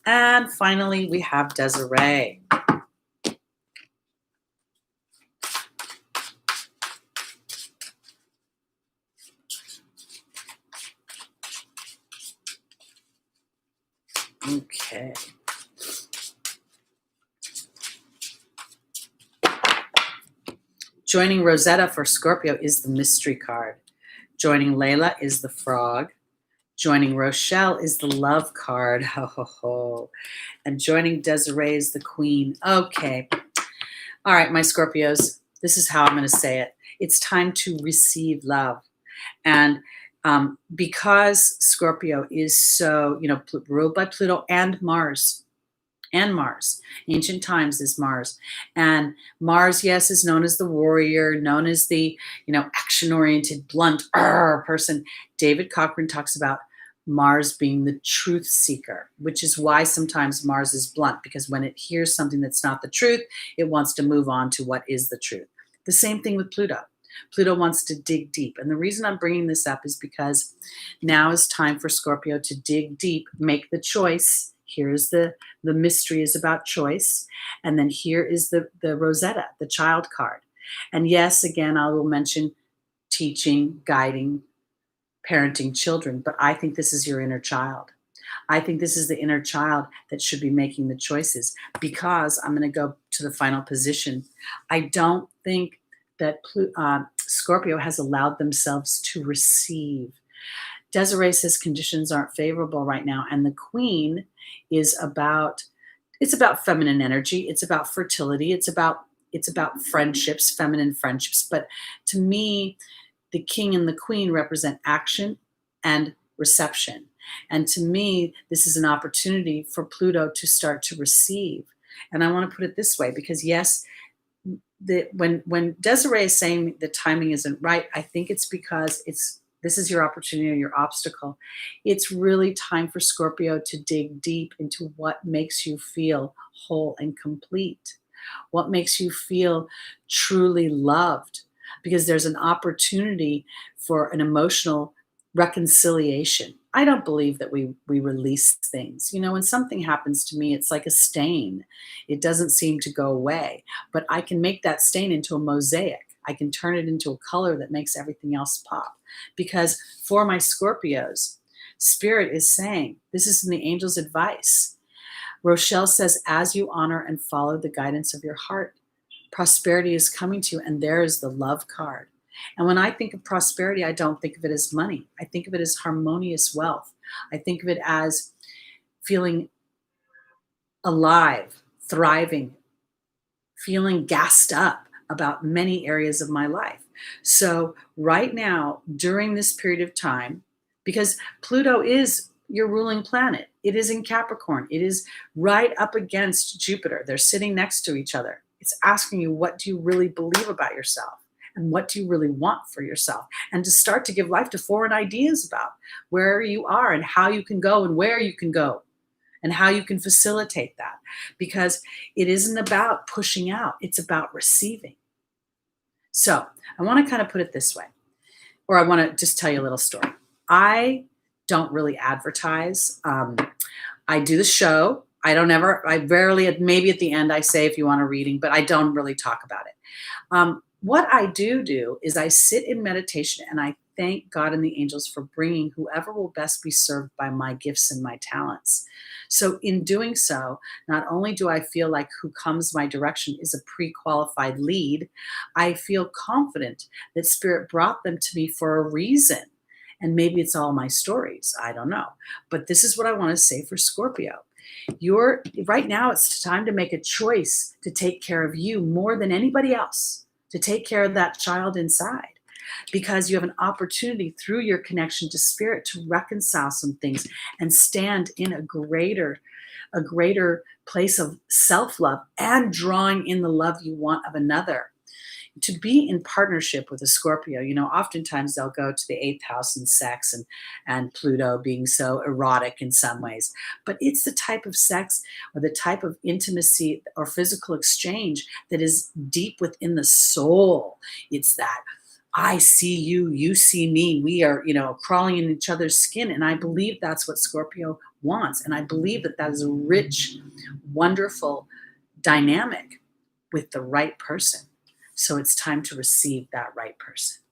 And finally, we have Desiree. Okay. Joining Rosetta for Scorpio is the mystery card. Joining Layla is the frog. Joining Rochelle is the love card. Ho, ho, ho. And joining Desiree is the queen. Okay. All right, my Scorpios, this is how I'm going to say it. It's time to receive love. And because Scorpio is so, ruled by Pluto and Mars, ancient times is Mars. And Mars, yes, is known as the warrior, known as the, action-oriented, blunt person. David Cochrane talks about Mars being the truth seeker, which is why sometimes Mars is blunt, because when it hears something that's not the truth, it wants to move on to what is the truth. The same thing with Pluto. Pluto wants to dig deep. And the reason I'm bringing this up is because now is time for Scorpio to dig deep, make the choice. Here's the mystery is about choice. And then here is the Rosetta, the child card. And yes, again, I will mention teaching, guiding, parenting children, but I think this is your inner child. I think this is the inner child that should be making the choices, because I'm going to go to the final position. I don't think that Scorpio has allowed themselves to receive. Desiree says conditions aren't favorable right now, and the queen is about feminine energy. It's about fertility. It's about friendships, feminine friendships. But to me, the king and the queen represent action and reception. And to me, this is an opportunity for Pluto to start to receive. And I want to put it this way, because yes, when Desiree is saying the timing isn't right, I think it's because this is your opportunity or your obstacle. It's really time for Scorpio to dig deep into what makes you feel whole and complete, what makes you feel truly loved, because there's an opportunity for an emotional reconciliation. I don't believe that we release things. When something happens to me, it's like a stain. It doesn't seem to go away, but I can make that stain into a mosaic. I can turn it into a color that makes everything else pop. Because for my Scorpios, Spirit is saying, this is in the angel's advice. Rochelle says, as you honor and follow the guidance of your heart, prosperity is coming to you, and there is the love card. And when I think of prosperity, I don't think of it as money. I think of it as harmonious wealth. I think of it as feeling alive, thriving, feeling gassed up about many areas of my life. So right now, during this period of time, because Pluto is your ruling planet, it is in Capricorn, it is right up against Jupiter. They're sitting next to each other. It's asking you, what do you really believe about yourself? And what do you really want for yourself? And to start to give life to foreign ideas about where you are and how you can go and where you can go and how you can facilitate that. Because it isn't about pushing out, it's about receiving. So I want to kind of put it this way, or I want to just tell you a little story. I don't really advertise. I do the show. I rarely, maybe at the end I say if you want a reading, but I don't really talk about it. What I do is I sit in meditation and I thank God and the angels for bringing whoever will best be served by my gifts and my talents. So in doing so, not only do I feel like who comes my direction is a pre-qualified lead, I feel confident that Spirit brought them to me for a reason. And maybe it's all my stories. I don't know. But this is what I want to say for Scorpio. Right now, it's time to make a choice to take care of you more than anybody else, to take care of that child inside, because you have an opportunity through your connection to Spirit to reconcile some things and stand in a greater place of self-love and drawing in the love you want of another. to be in partnership with a Scorpio, oftentimes they'll go to the eighth house and sex and Pluto being so erotic in some ways. But it's the type of sex or the type of intimacy or physical exchange that is deep within the soul. It's that I see you, you see me. We are, crawling in each other's skin. And I believe that's what Scorpio wants. And I believe that that is a rich, wonderful dynamic with the right person. So it's time to receive that right person.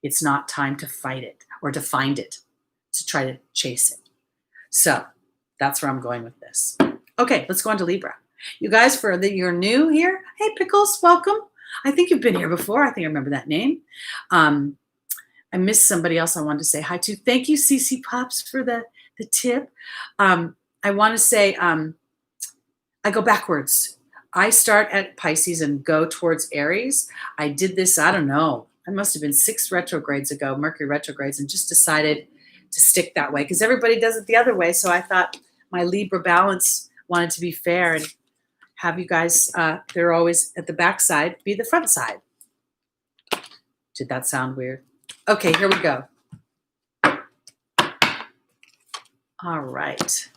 It's not time to fight it or to find it, to try to chase it. So that's where I'm going with this. Okay, let's go on to Libra. You guys, you're new here. Hey, Pickles, welcome. I think you've been here before. I think I remember that name. I missed somebody else I wanted to say hi to. Thank you, CC Pops, for the tip. I want to say I go backwards. I start at Pisces and go towards Aries. I did this, I don't know, it must have been 6 retrogrades ago, Mercury retrogrades, and just decided to stick that way because everybody does it the other way. So I thought my Libra balance wanted to be fair and have you guys, they're always at the back side, be the front side. Did that sound weird? Okay, here we go. All right.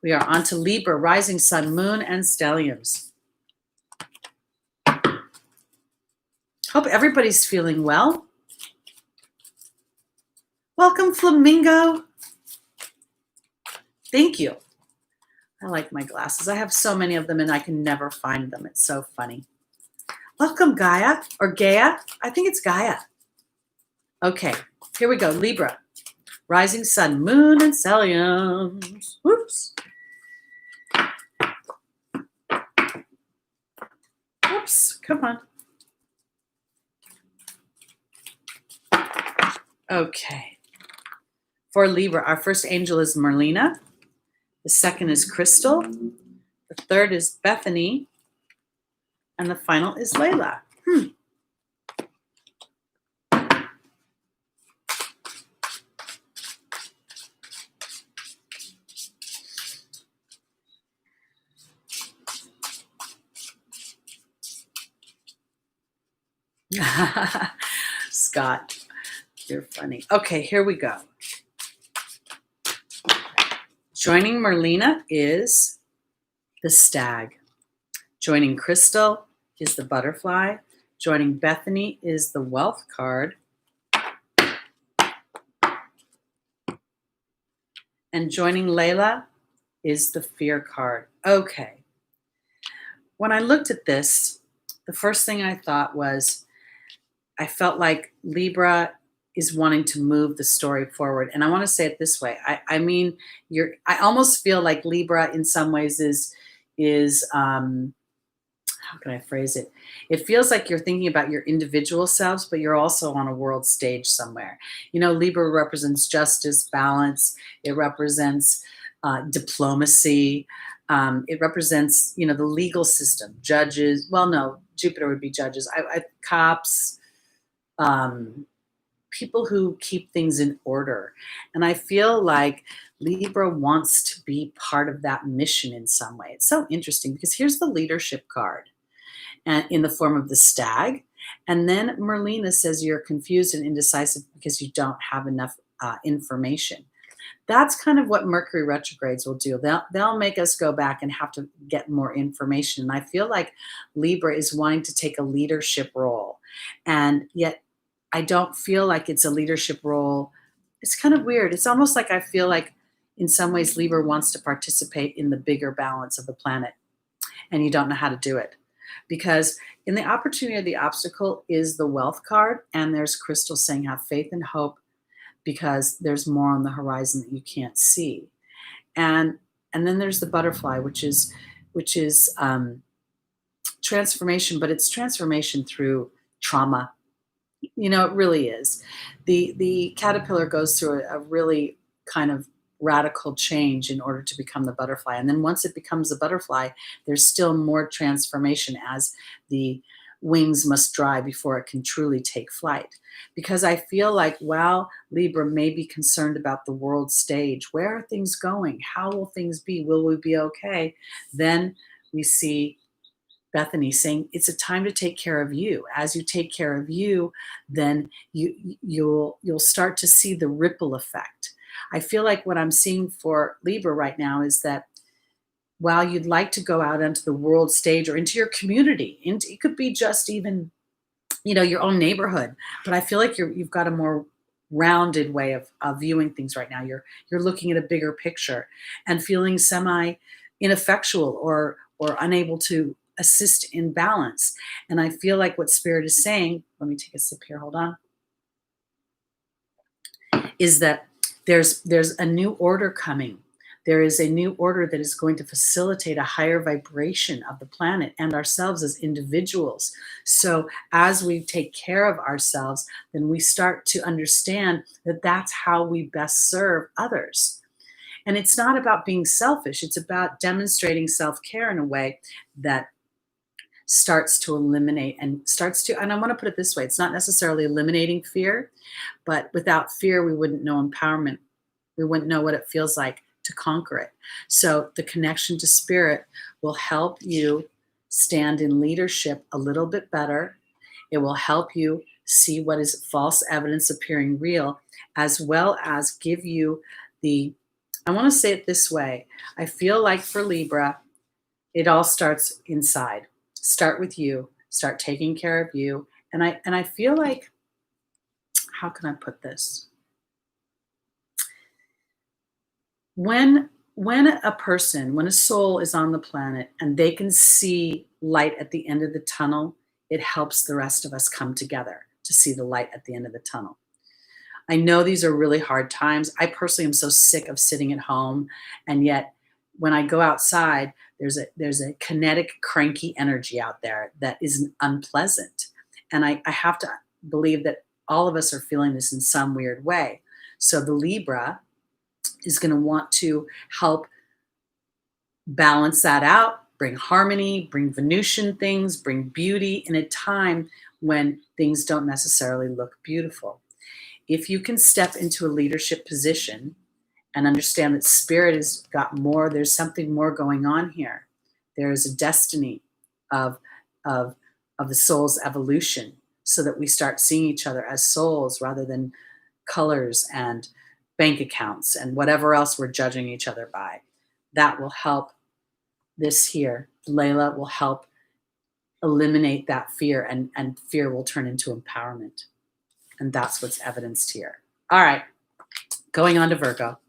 We are on to Libra, rising sun, moon, and stelliums. Hope everybody's feeling well. Welcome, Flamingo. Thank you. I like my glasses. I have so many of them and I can never find them. It's so funny. Welcome, Gaia, or Gaia. I think it's Gaia. Okay, here we go. Libra, rising sun, moon, and stelliums. Whoops. Whoops, come on. Okay. For Libra, our first angel is Merlina. The second is Crystal. The third is Bethany. And the final is Layla. Scott, you're funny. Okay, here we go. Joining Merlina is the stag. Joining Crystal is the butterfly. Joining Bethany is the wealth card. And joining Layla is the fear card. Okay. When I looked at this, the first thing I thought was, I felt like Libra is wanting to move the story forward. And I want to say it this way. I mean, I almost feel like Libra in some ways is how can I phrase it? It feels like you're thinking about your individual selves, but you're also on a world stage somewhere. Libra represents justice, balance. It represents diplomacy. It represents, the legal system, judges. Well, no, Jupiter would be judges. Cops, people who keep things in order. And I feel like Libra wants to be part of that mission in some way. It's so interesting because here's the leadership card and in the form of the stag. And then Merlina says you're confused and indecisive because you don't have enough information. That's kind of what Mercury retrogrades will do. They'll make us go back and have to get more information. And I feel like Libra is wanting to take a leadership role. And yet I don't feel like it's a leadership role. It's kind of weird. It's almost like I feel like in some ways Libra wants to participate in the bigger balance of the planet. And you don't know how to do it. Because in the opportunity of the obstacle is the wealth card. And there's Crystal saying have faith and hope, because there's more on the horizon that you can't see. And then there's the butterfly, which is transformation, but it's transformation through trauma. It really is. The caterpillar goes through a really kind of radical change in order to become the butterfly. And then once it becomes a butterfly, there's still more transformation as the wings must dry before it can truly take flight. Because I feel like while Libra may be concerned about the world stage, where are things going? How will things be? Will we be okay? Then we see Bethany saying it's a time to take care of you. As you take care of you, then you'll start to see the ripple effect. I feel like what I'm seeing for Libra right now is that while you'd like to go out onto the world stage or into your community, it could be just even, your own neighborhood, but I feel like you've got a more rounded way of viewing things right now. You're looking at a bigger picture and feeling semi ineffectual or unable to assist in balance. And I feel like what Spirit is saying, let me take a sip here, hold on, is that there's a new order coming. There is a new order that is going to facilitate a higher vibration of the planet and ourselves as individuals. So as we take care of ourselves, then we start to understand that that's how we best serve others. And it's not about being selfish. It's about demonstrating self-care in a way that starts to eliminate and I want to put it this way, it's not necessarily eliminating fear, but without fear, we wouldn't know empowerment. We wouldn't know what it feels like to conquer it. So the connection to Spirit will help you stand in leadership a little bit better. It will help you see what is false evidence appearing real, as well as give you I want to say it this way. I feel like for Libra, it all starts inside. Start with you, start taking care of you. And I feel like, how can I put this? When a soul is on the planet and they can see light at the end of the tunnel, it helps the rest of us come together to see the light at the end of the tunnel. I know these are really hard times. I personally am so sick of sitting at home, and yet when I go outside, there's a kinetic, cranky energy out there that is unpleasant. And I have to believe that all of us are feeling this in some weird way. So the Libra is going to want to help balance that out, bring harmony, bring Venusian things, bring beauty in a time when things don't necessarily look beautiful. If you can step into a leadership position and understand that Spirit has got more, there's something more going on here. There is a destiny of the soul's evolution, so that we start seeing each other as souls rather than colors and bank accounts and whatever else we're judging each other by. That will help this here. Layla will help eliminate that fear, and fear will turn into empowerment. And that's what's evidenced here. All right, going on to Virgo.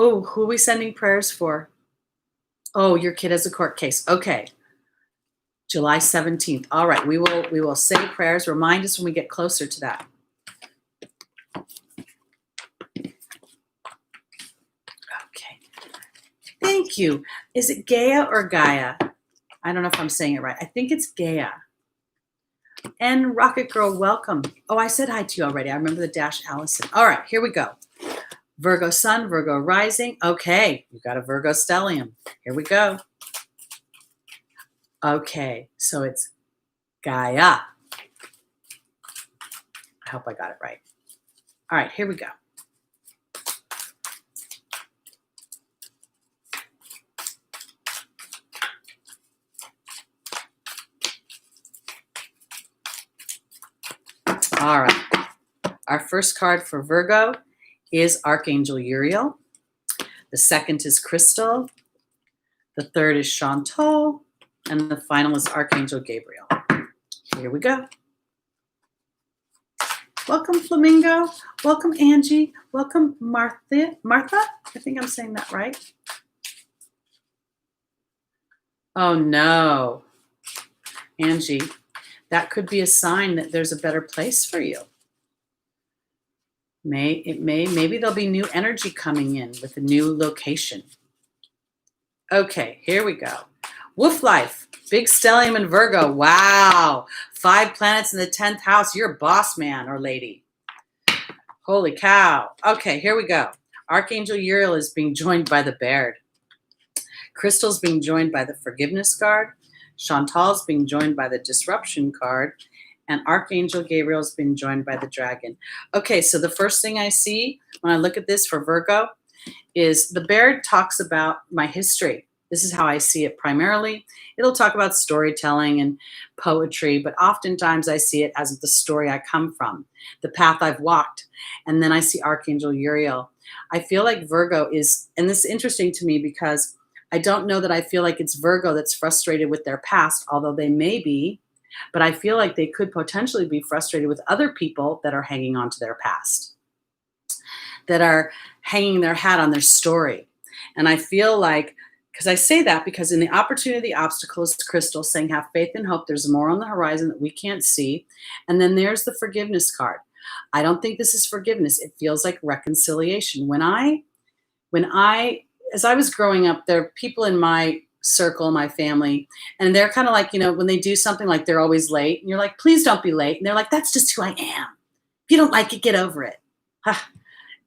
Oh, who are we sending prayers for? Oh, your kid has a court case. Okay. July 17th. All right, we will say prayers. Remind us when we get closer to that. Okay. Thank you. Is it Gaia or Gaia? I don't know if I'm saying it right. I think it's Gaia. And Rocket Girl, welcome. Oh, I said hi to you already. I remember the dash Allison. All right, here we go. Virgo Sun, Virgo Rising. Okay, you got a Virgo stellium. Here we go. Okay, so it's Gaia. I hope I got it right. All right, here we go. All right. Our first card for Virgo is Archangel Uriel. The second is Crystal. The third is Chantal. And the final is Archangel Gabriel. Here we go. Welcome, Flamingo. Welcome, Angie. Welcome, Martha. Martha? I think I'm saying that right. Oh, no. Angie, that could be a sign that there's a better place for you. Maybe there'll be new energy coming in with a new location. Okay, here we go. Wolf Life, big stellium in Virgo. Wow. 5 planets in the 10th house. You're a boss man or lady. Holy cow. Okay, here we go. Archangel Uriel is being joined by the Baird. Crystal's being joined by the Forgiveness card. Chantal's being joined by the Disruption card. And Archangel Gabriel's been joined by the Dragon. Okay, so the first thing I see when I look at this for Virgo is the bear talks about my history. This is how I see it primarily. It'll talk about storytelling and poetry, but oftentimes I see it as the story I come from, the path I've walked. And then I see Archangel Uriel. I feel like Virgo is, and this is interesting to me because I don't know that I feel like it's Virgo that's frustrated with their past, although they may be, but I feel like they could potentially be frustrated with other people that are hanging on to their past, that are hanging their hat on their story. And I feel like, because I say that because in the opportunity, the obstacles crystal saying have faith and hope, there's more on the horizon that we can't see. And then there's the forgiveness card. I don't think this is forgiveness. It feels like reconciliation. When I, as I was growing up, there are people in my circle, my family, and they're kind of like, when they do something like they're always late and you're like, please don't be late. And they're like, that's just who I am. If you don't like it, get over it.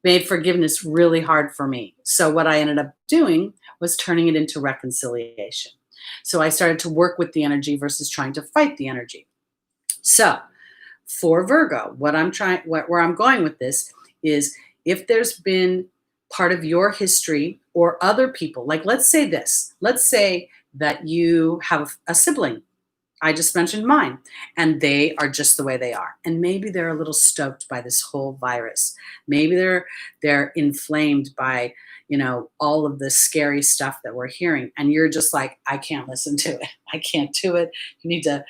Made forgiveness really hard for me. So what I ended up doing was turning it into reconciliation. So I started to work with the energy versus trying to fight the energy. So for Virgo, where I'm going with this is if there's been part of your history or other people, like let's say that you have a sibling. I just mentioned mine, and they are just the way they are. And maybe they're a little stoked by this whole virus. Maybe they're inflamed by, all of the scary stuff that we're hearing. And you're just like, I can't listen to it. I can't do it. You need to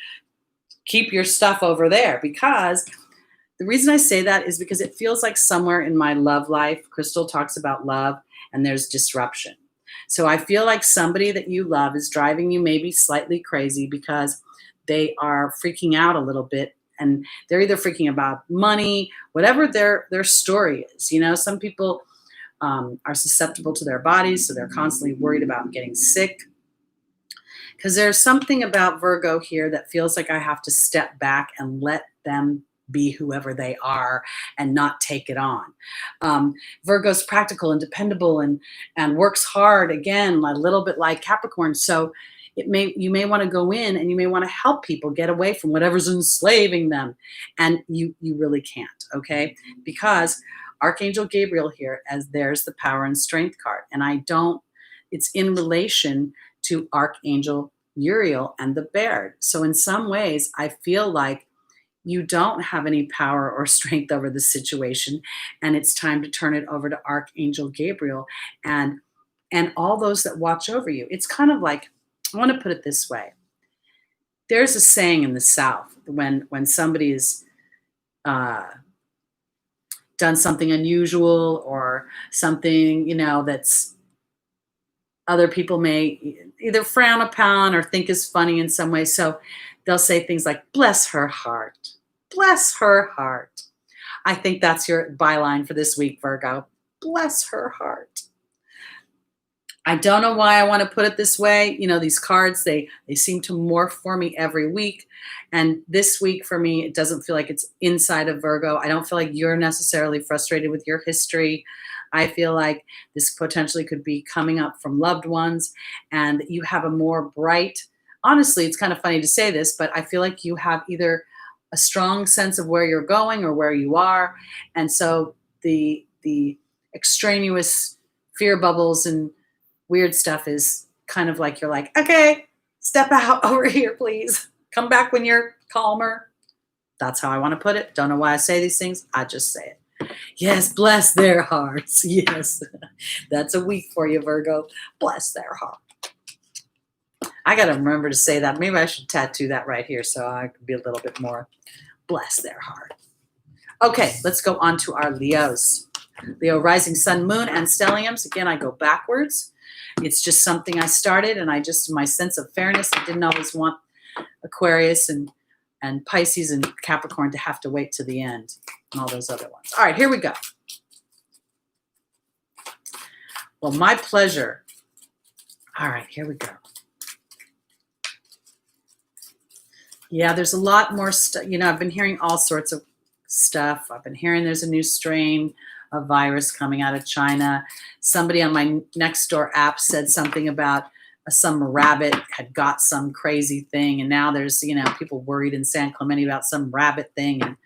keep your stuff over there. Because the reason I say that is because it feels like somewhere in my love life, Crystal talks about love, and there's disruption. So I feel like somebody that you love is driving you maybe slightly crazy because they are freaking out a little bit, and they're either freaking about money, whatever their story is. Some people are susceptible to their bodies, so they're constantly worried about getting sick. Because there's something about Virgo here that feels like I have to step back and let them be whoever they are and not take it on. Virgo's practical and dependable and works hard, again, a little bit like Capricorn. So you may want to go in and you may want to help people get away from whatever's enslaving them. And you really can't, okay? Because Archangel Gabriel here, as there's the power and strength card. And it's in relation to Archangel Uriel and the bear. So in some ways, I feel like you don't have any power or strength over the situation, and it's time to turn it over to Archangel Gabriel and all those that watch over you. It's kind of like, I want to put it this way. There's a saying in the South when somebody is done something unusual or something, that's other people may either frown upon or think is funny in some way. So they'll say things like, bless her heart, bless her heart. I think that's your byline for this week, Virgo. Bless her heart. I don't know why I want to put it this way. These cards, they seem to morph for me every week. And this week for me, it doesn't feel like it's inside of Virgo. I don't feel like you're necessarily frustrated with your history. I feel like this potentially could be coming up from loved ones, and you have a more bright, honestly, it's kind of funny to say this, but I feel like you have either a strong sense of where you're going or where you are. And so the extraneous fear bubbles and weird stuff is kind of like, you're like, okay, step out over here, please. Come back when you're calmer. That's how I want to put it. Don't know why I say these things. I just say it. Yes, bless their hearts. Yes, that's a week for you, Virgo. Bless their heart. I got to remember to say that. Maybe I should tattoo that right here so I could be a little bit more bless their heart. Okay, let's go on to our Leos. Leo, rising, sun, moon, and stelliums. Again, I go backwards. It's just something I started, and my sense of fairness, I didn't always want Aquarius and Pisces and Capricorn to have to wait to the end and all those other ones. All right, here we go. Well, my pleasure. All right, here we go. Yeah, there's a lot more stuff. I've been hearing all sorts of stuff. I've been hearing there's a new strain of virus coming out of China. Somebody on my Nextdoor app said something about some rabbit had got some crazy thing. And now there's, people worried in San Clemente about some rabbit thing. And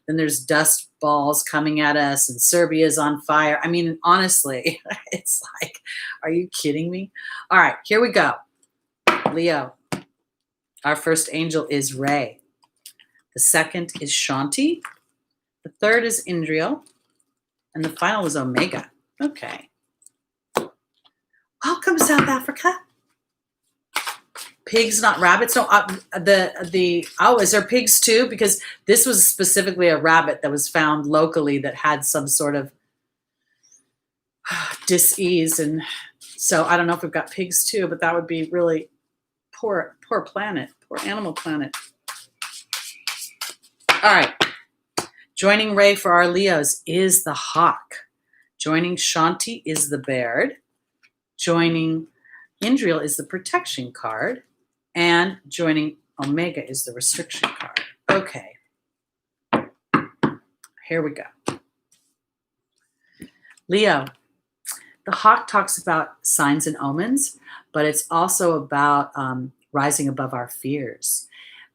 then there's dust balls coming at us and Serbia's on fire. I mean, honestly, it's like, are you kidding me? All right, here we go. Leo, our first angel is Ray. The second is Shanti. The third is Indriel. And the final is Omega. Okay. Welcome, South Africa. Pigs, not rabbits. No, is there pigs too? Because this was specifically a rabbit that was found locally that had some sort of dis-ease. And so I don't know if we've got pigs too, but that would be really poor planet, poor animal planet. All right. Joining Ray for our Leos is the hawk. Joining Shanti is the bird. Joining Indriel is the protection card. And joining Omega is the restriction card. Okay. Here we go. Leo, the hawk talks about signs and omens, but it's also about rising above our fears.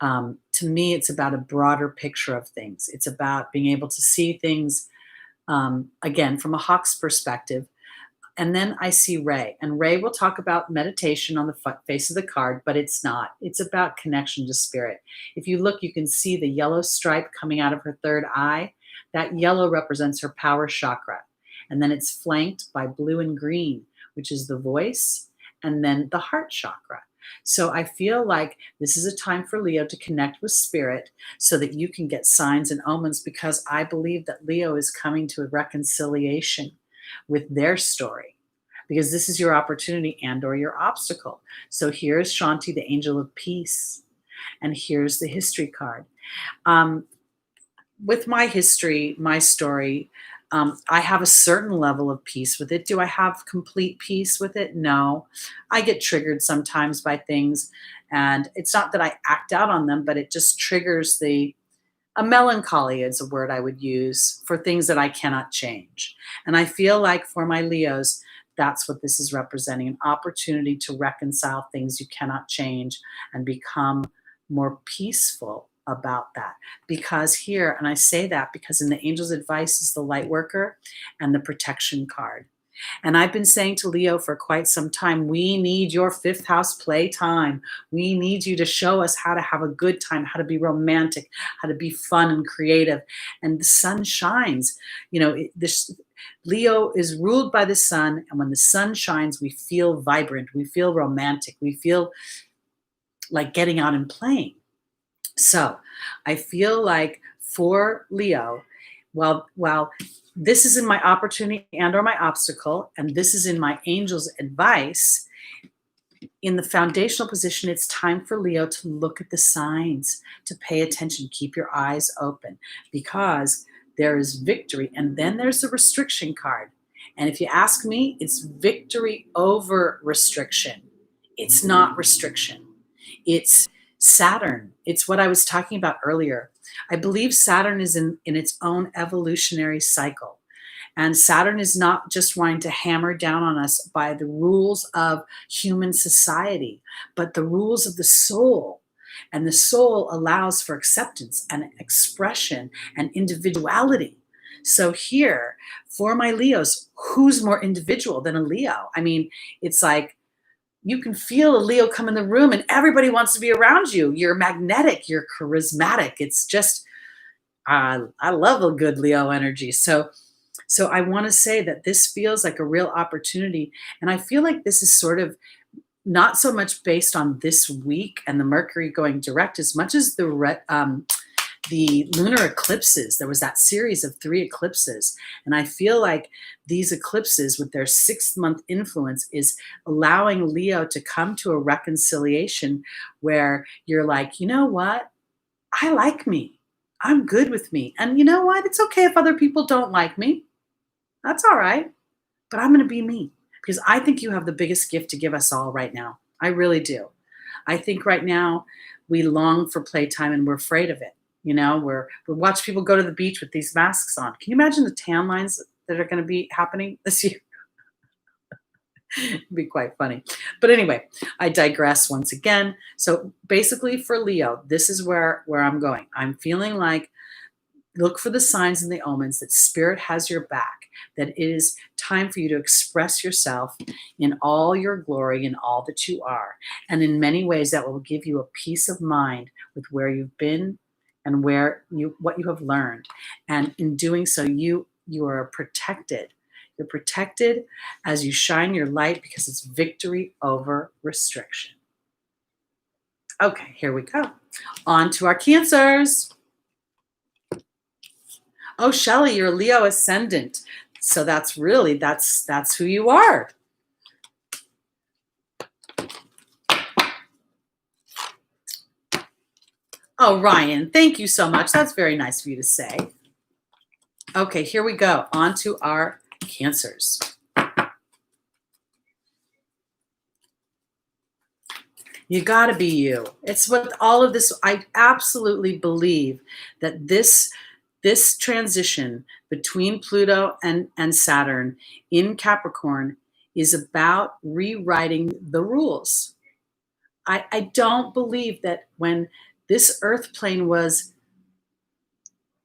To me, it's about a broader picture of things. It's about being able to see things, again, from a hawk's perspective. And then I see Ray. And Ray will talk about meditation on the face of the card, but it's not. It's about connection to spirit. If you look, you can see the yellow stripe coming out of her third eye. That yellow represents her power chakra. And then it's flanked by blue and green, which is the voice, and then the heart chakra. So I feel like this is a time for Leo to connect with spirit so that you can get signs and omens, because I believe that Leo is coming to a reconciliation with their story, because this is your opportunity and or your obstacle. So here's Shanti, the angel of peace, and here's the history card. With my history, my story, I have a certain level of peace with it. Do I have complete peace with it? No. I get triggered sometimes by things, and it's not that I act out on them, but it just triggers a melancholy is a word I would use for things that I cannot change. And I feel like for my Leos, that's what this is representing, an opportunity to reconcile things you cannot change and become more peaceful about that. Because here, and I say that because in the angel's advice is the light worker and the protection card. And I've been saying to Leo for quite some time, we need your fifth house playtime. We need you to show us how to have a good time, how to be romantic, how to be fun and creative. And the sun shines. You know, Leo is ruled by the sun. And when the sun shines, we feel vibrant. We feel romantic. We feel like getting out and playing. So I feel like for Leo, while this is in my opportunity and or my obstacle, and this is in my angel's advice, in the foundational position, it's time for Leo to look at the signs, to pay attention, keep your eyes open, because there is victory. And then there's the restriction card. And if you ask me, it's victory over restriction. It's not restriction. It's Saturn. It's what I was talking about earlier. I believe Saturn is in its own evolutionary cycle. And Saturn is not just wanting to hammer down on us by the rules of human society, but the rules of the soul. And the soul allows for acceptance and expression and individuality. So here, for my Leos, who's more individual than a Leo? I mean, it's like, you can feel a Leo come in the room and everybody wants to be around you. You're magnetic, you're charismatic. It's just, I love a good Leo energy. So I want to say that this feels like a real opportunity. And I feel like this is sort of not so much based on this week and the Mercury going direct as much as the lunar eclipses. There was that series of 3 eclipses. And I feel like these eclipses with their 6-month influence is allowing Leo to come to a reconciliation where you're like, you know what? I like me. I'm good with me. And you know what? It's okay if other people don't like me. That's all right. But I'm going to be me, because I think you have the biggest gift to give us all right now. I really do. I think right now we long for playtime and we're afraid of it. You know, we watch people go to the beach with these masks on. Can you imagine the tan lines that are going to be happening this year? It'd be quite funny. But anyway, I digress once again. So basically for Leo, this is where I'm going. I'm feeling like look for the signs and the omens that spirit has your back, that it is time for you to express yourself in all your glory and all that you are. And in many ways that will give you a peace of mind with where you've been and what you have learned. And in doing so, you are protected. You're protected as you shine your light because it's victory over restriction. Okay, here we go. On to our Cancers. Oh, Shelley, you're Leo ascendant. So that's who you are. Oh, Ryan, thank you so much. That's very nice of you to say. Okay, here we go. On to our Cancers. You got to be you. It's what all of this, I absolutely believe that this transition between Pluto and Saturn in Capricorn is about rewriting the rules. I don't believe that when this earth plane was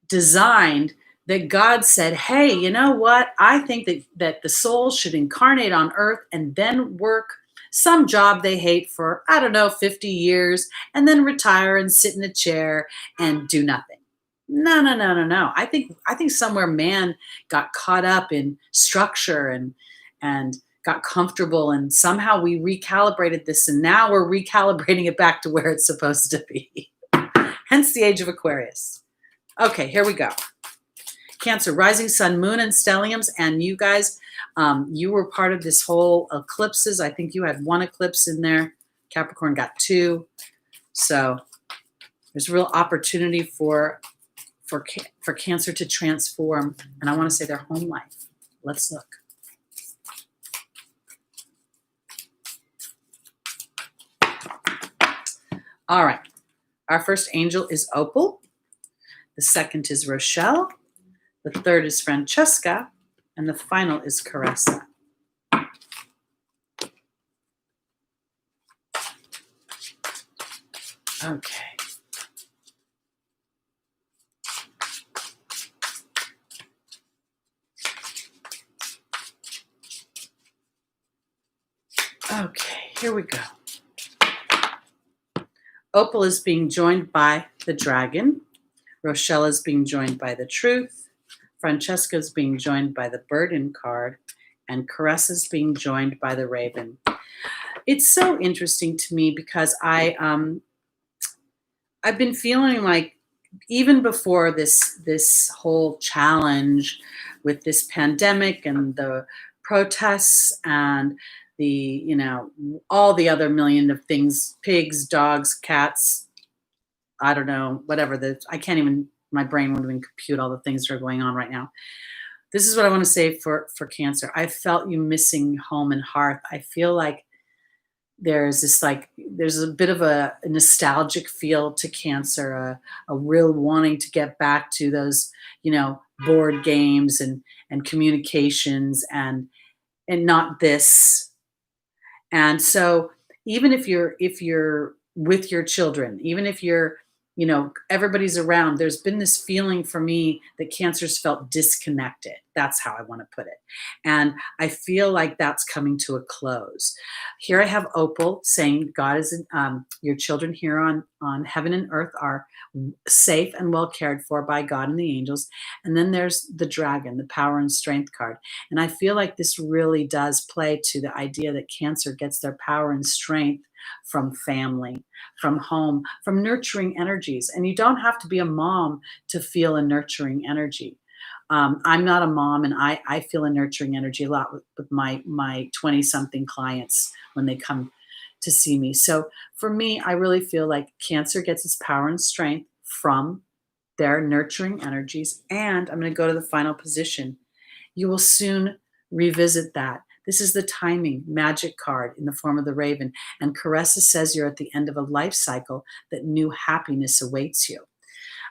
designed, that God said, hey, you know what? I think that the soul should incarnate on earth and then work some job they hate for, 50 years, and then retire and sit in a chair and do nothing. No. I think somewhere man got caught up in structure and got comfortable, and somehow we recalibrated this, and now we're recalibrating it back to where it's supposed to be. Hence the age of Aquarius. Okay, here we go. Cancer, rising sun, moon, and stelliums, and you guys, you were part of this whole eclipses. I think you had one eclipse in there. Capricorn got 2. So there's real opportunity for Cancer to transform, and I want to say their home life. Let's look. All right. Our first angel is Opal. The second is Rochelle. The third is Francesca. And the final is Caressa. Okay. Okay, here we go. Opal is being joined by the dragon. Rochelle is being joined by the truth. Francesca is being joined by the burden card. And Caressa is being joined by the raven. It's so interesting to me because I've been feeling like even before this whole challenge with this pandemic and the protests and the, all the other million of things, pigs, dogs, cats, I don't know, whatever, my brain won't even compute all the things that are going on right now. This is what I want to say for Cancer. I felt you missing home and hearth. I feel like there's a bit of a nostalgic feel to Cancer, a real wanting to get back to those, board games and communications and not this. And so even if you're with your children, even if you're, everybody's around, there's been this feeling for me that Cancer's felt disconnected. That's how I want to put it. And I feel like that's coming to a close. Here I have Opal saying God is, your children here on heaven and earth are safe and well cared for by God and the angels. And then there's the dragon, the power and strength card. And I feel like this really does play to the idea that Cancer gets their power and strength from family, from home, from nurturing energies. And you don't have to be a mom to feel a nurturing energy. I'm not a mom, and I feel a nurturing energy a lot with my 20-something clients when they come to see me. So for me, I really feel like Cancer gets its power and strength from their nurturing energies. And I'm going to go to the final position. You will soon revisit that. This is the timing magic card in the form of the raven. And Caressa says you're at the end of a life cycle, that new happiness awaits you.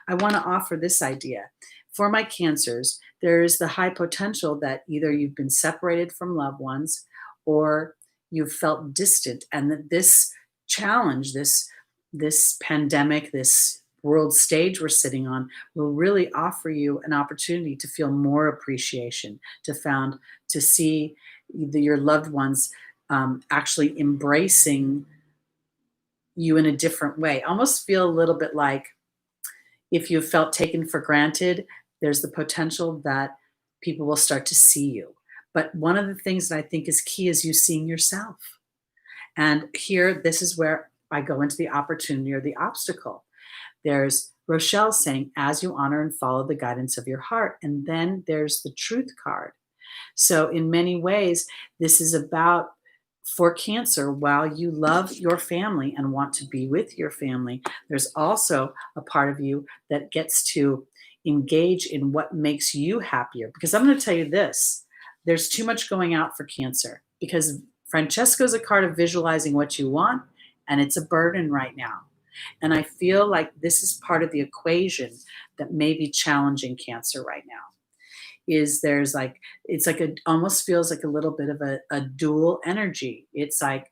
I want to offer this idea. For my Cancers, there is the high potential that either you've been separated from loved ones or you've felt distant, and that this challenge, this pandemic, this world stage we're sitting on will really offer you an opportunity to feel more appreciation, to see your loved ones actually embracing you in a different way. Almost feel a little bit like if you felt taken for granted, there's the potential that people will start to see you. But one of the things that I think is key is you seeing yourself. And here, this is where I go into the opportunity or the obstacle. There's Rochelle saying, as you honor and follow the guidance of your heart. And then there's the truth card. So in many ways, this is about, for Cancer, while you love your family and want to be with your family, there's also a part of you that gets to engage in what makes you happier. Because I'm going to tell you this, there's too much going out for Cancer, because Francesco's a card of visualizing what you want, and it's a burden right now. And I feel like this is part of the equation that may be challenging Cancer right now. Is there's like, it's like almost feels like a little bit of a dual energy. It's like,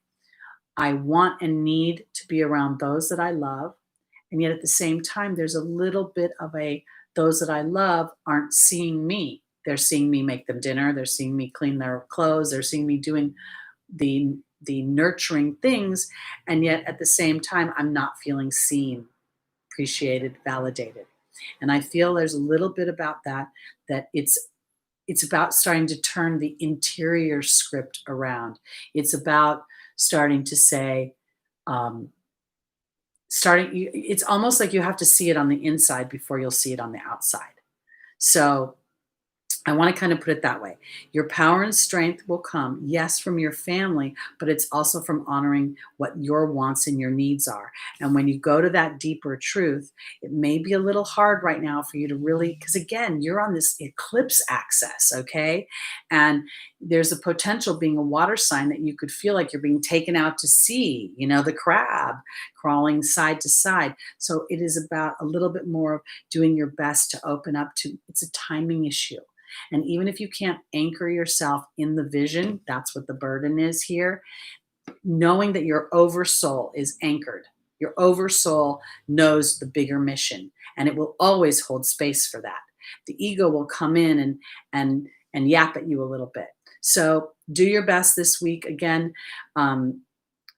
I want and need to be around those that I love. And yet at the same time, there's a little bit of those that I love aren't seeing me. They're seeing me make them dinner. They're seeing me clean their clothes. They're seeing me doing the nurturing things. And yet at the same time, I'm not feeling seen, appreciated, validated. And I feel there's a little bit about that it's about starting to turn the interior script around. It's about starting to say, it's almost like you have to see it on the inside before you'll see it on the outside. So I want to kind of put it that way. Your power and strength will come, yes, from your family, but it's also from honoring what your wants and your needs are. And when you go to that deeper truth, it may be a little hard right now for you to really, because again, you're on this eclipse axis, okay? And there's a potential, being a water sign, that you could feel like you're being taken out to sea, the crab crawling side to side. So it is about a little bit more of doing your best to open up to, it's a timing issue. And even if you can't anchor yourself in the vision, that's what the burden is here. Knowing that your oversoul is anchored. Your oversoul knows the bigger mission, and it will always hold space for that. The ego will come in and yap at you a little bit. So do your best this week. Again,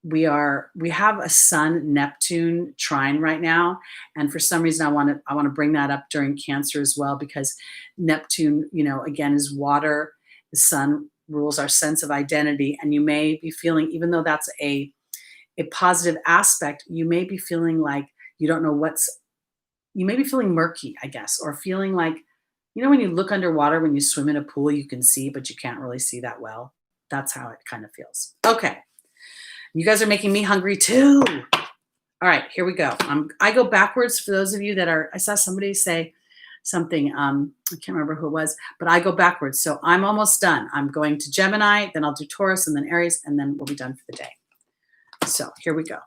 we have a Sun Neptune trine right now, and for some reason I want to bring that up during Cancer as well, because Neptune, again, is water. The Sun rules our sense of identity, and you may be feeling, even though that's a positive aspect, you may be feeling like you don't know you may be feeling murky, I guess, or feeling like, when you look underwater, when you swim in a pool, you can see, but you can't really see that well. That's how it kind of feels. Okay. You guys are making me hungry too. All right, here we go. I go backwards for those of you that are, I saw somebody say something, I can't remember who it was, but I go backwards. So I'm almost done. I'm going to Gemini, then I'll do Taurus, and then Aries, and then we'll be done for the day. So here we go.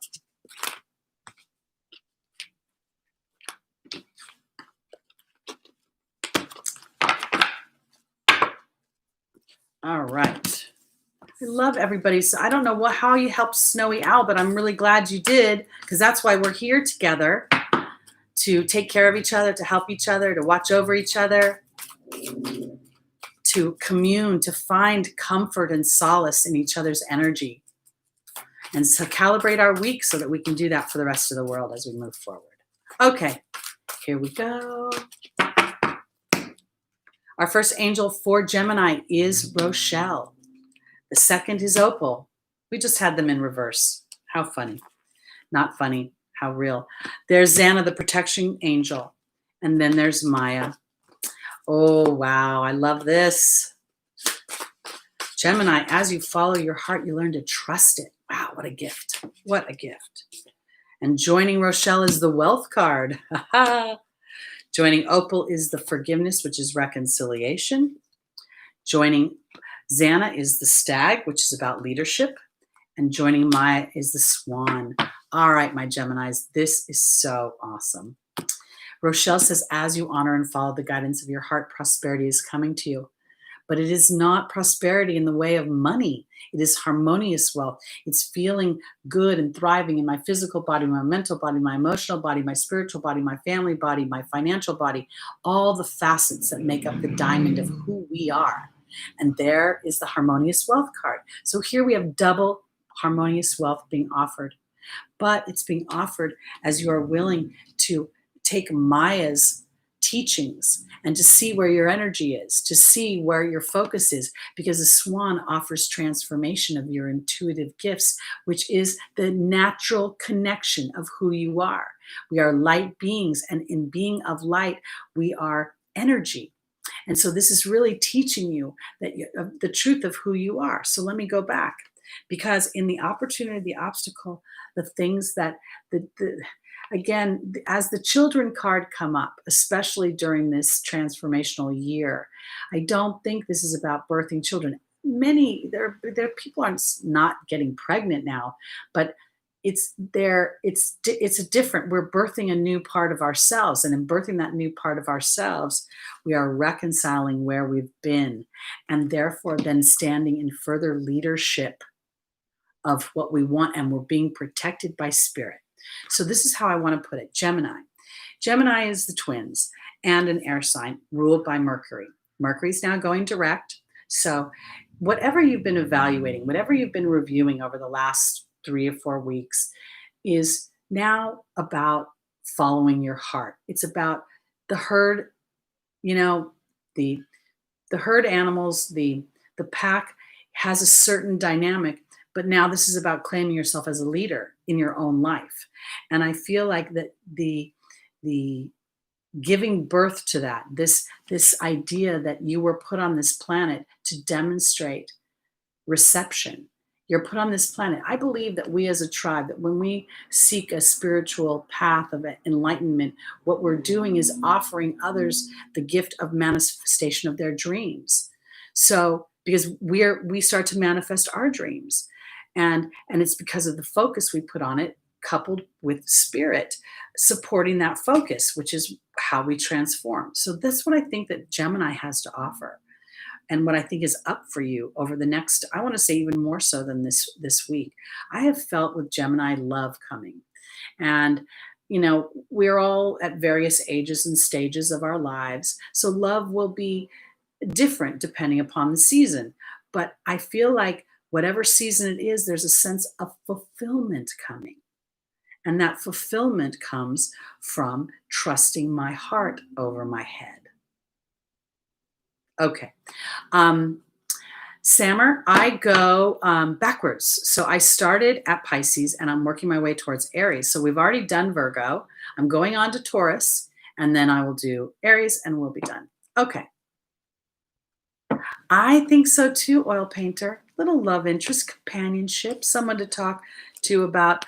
All right. I love everybody. So I don't know how you helped Snowy Owl, but I'm really glad you did, because that's why we're here together, to take care of each other, to help each other, to watch over each other, to commune, to find comfort and solace in each other's energy, and so calibrate our week so that we can do that for the rest of the world as we move forward. Okay, here we go. Our first angel for Gemini is Rochelle. The second is Opal. We just had them in reverse. How funny. Not funny. How real. There's Xana, the protection angel. And then there's Maya. Oh, wow. I love this. Gemini, as you follow your heart, you learn to trust it. Wow, what a gift. What a gift. And joining Rochelle is the wealth card. Joining Opal is the forgiveness, which is reconciliation. Joining Xana is the stag, which is about leadership. And joining Maya is the swan. All right, my Geminis, this is so awesome. Rochelle says, as you honor and follow the guidance of your heart, prosperity is coming to you. but it is not prosperity in the way of money. It is harmonious wealth. It's feeling good and thriving in my physical body, my mental body, my emotional body, my spiritual body, my family body, my financial body, all the facets that make up the diamond of who we are. And there is the harmonious wealth card. So here we have double harmonious wealth being offered, but it's being offered as you are willing to take Maya's teachings and to see where your energy is, to see where your focus is, because the swan offers transformation of your intuitive gifts, which is the natural connection of who you are. We are light beings, and in being of light, we are energy. And so this is really teaching you that the truth of who you are. So let me go back, because in the opportunity, the obstacle, the things that again, as the children card come up, especially during this transformational year, I don't think this is about birthing children. There people aren't not getting pregnant now, but it's a different, we're birthing a new part of ourselves, and in birthing that new part of ourselves, we are reconciling where we've been, and therefore then standing in further leadership of what we want, and we're being protected by spirit. So this is how I want to put it. Gemini is the twins and an air sign ruled by Mercury. Mercury's now going direct. So whatever you've been evaluating, whatever you've been reviewing over the last 3 or 4 weeks is now about following your heart. It's about the herd, the herd animals, the pack has a certain dynamic, but now this is about claiming yourself as a leader in your own life. And I feel like that the giving birth to that, this idea that you were put on this planet to demonstrate reception. You're put on this planet. I believe that we as a tribe, that when we seek a spiritual path of enlightenment, what we're doing is offering others the gift of manifestation of their dreams. So because we start to manifest our dreams. And it's because of the focus we put on it, coupled with spirit supporting that focus, which is how we transform. So that's what I think that Gemini has to offer. And what I think is up for you over the next, I want to say even more so than this week. I have felt with Gemini love coming. And, we're all at various ages and stages of our lives. So love will be different depending upon the season. But I feel like whatever season it is, there's a sense of fulfillment coming. And that fulfillment comes from trusting my heart over my head. Okay. Sammer, I go backwards. So I started at Pisces and I'm working my way towards Aries. So we've already done Virgo. I'm going on to Taurus, and then I will do Aries and we'll be done. Okay. I think so too, oil painter. Little love interest, companionship, someone to talk to about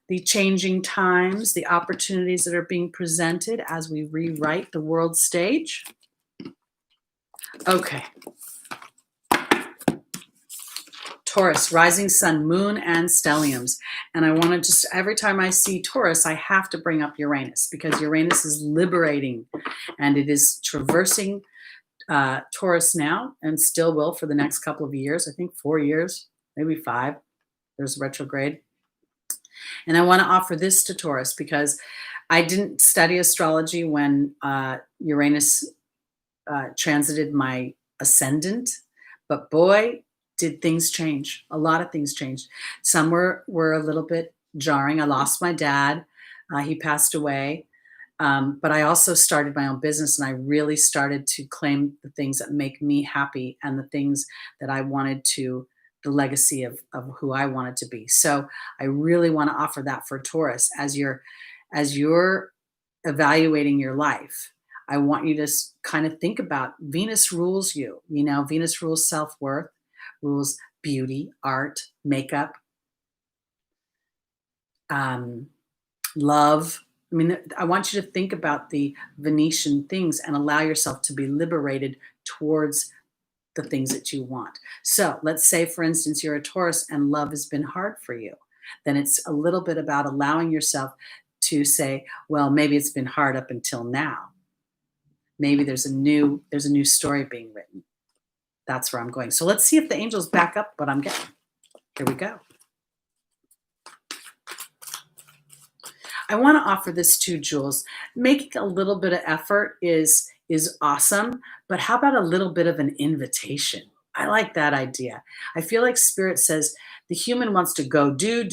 the changing times, the opportunities that are being presented as we rewrite the world stage. Okay. Taurus, rising sun, moon, and stelliums. And I want to just, every time I see Taurus, I have to bring up Uranus, because Uranus is liberating and it is traversing Taurus now and still will for the next couple of years. I think 4 years, maybe 5. There's retrograde. And I want to offer this to Taurus because I didn't study astrology when Uranus transited my ascendant, but boy, did things change. A lot of things changed. Some were a little bit jarring. I lost my dad. He passed away. But I also started my own business, and I really started to claim the things that make me happy and the things that I wanted to, the legacy of who I wanted to be. So I really want to offer that for Taurus as you're evaluating your life. I want you to kind of think about Venus rules you. Venus rules self-worth, rules beauty, art, makeup, love. I want you to think about the Venetian things and allow yourself to be liberated towards the things that you want. So let's say, for instance, you're a Taurus and love has been hard for you. Then it's a little bit about allowing yourself to say, well, maybe it's been hard up until now. Maybe there's a new story being written. That's where I'm going. So let's see if the angels back up what I'm getting. Here we go. I want to offer this too, Jules. Making a little bit of effort is awesome, but how about a little bit of an invitation? I like that idea. I feel like Spirit says the human wants to go do,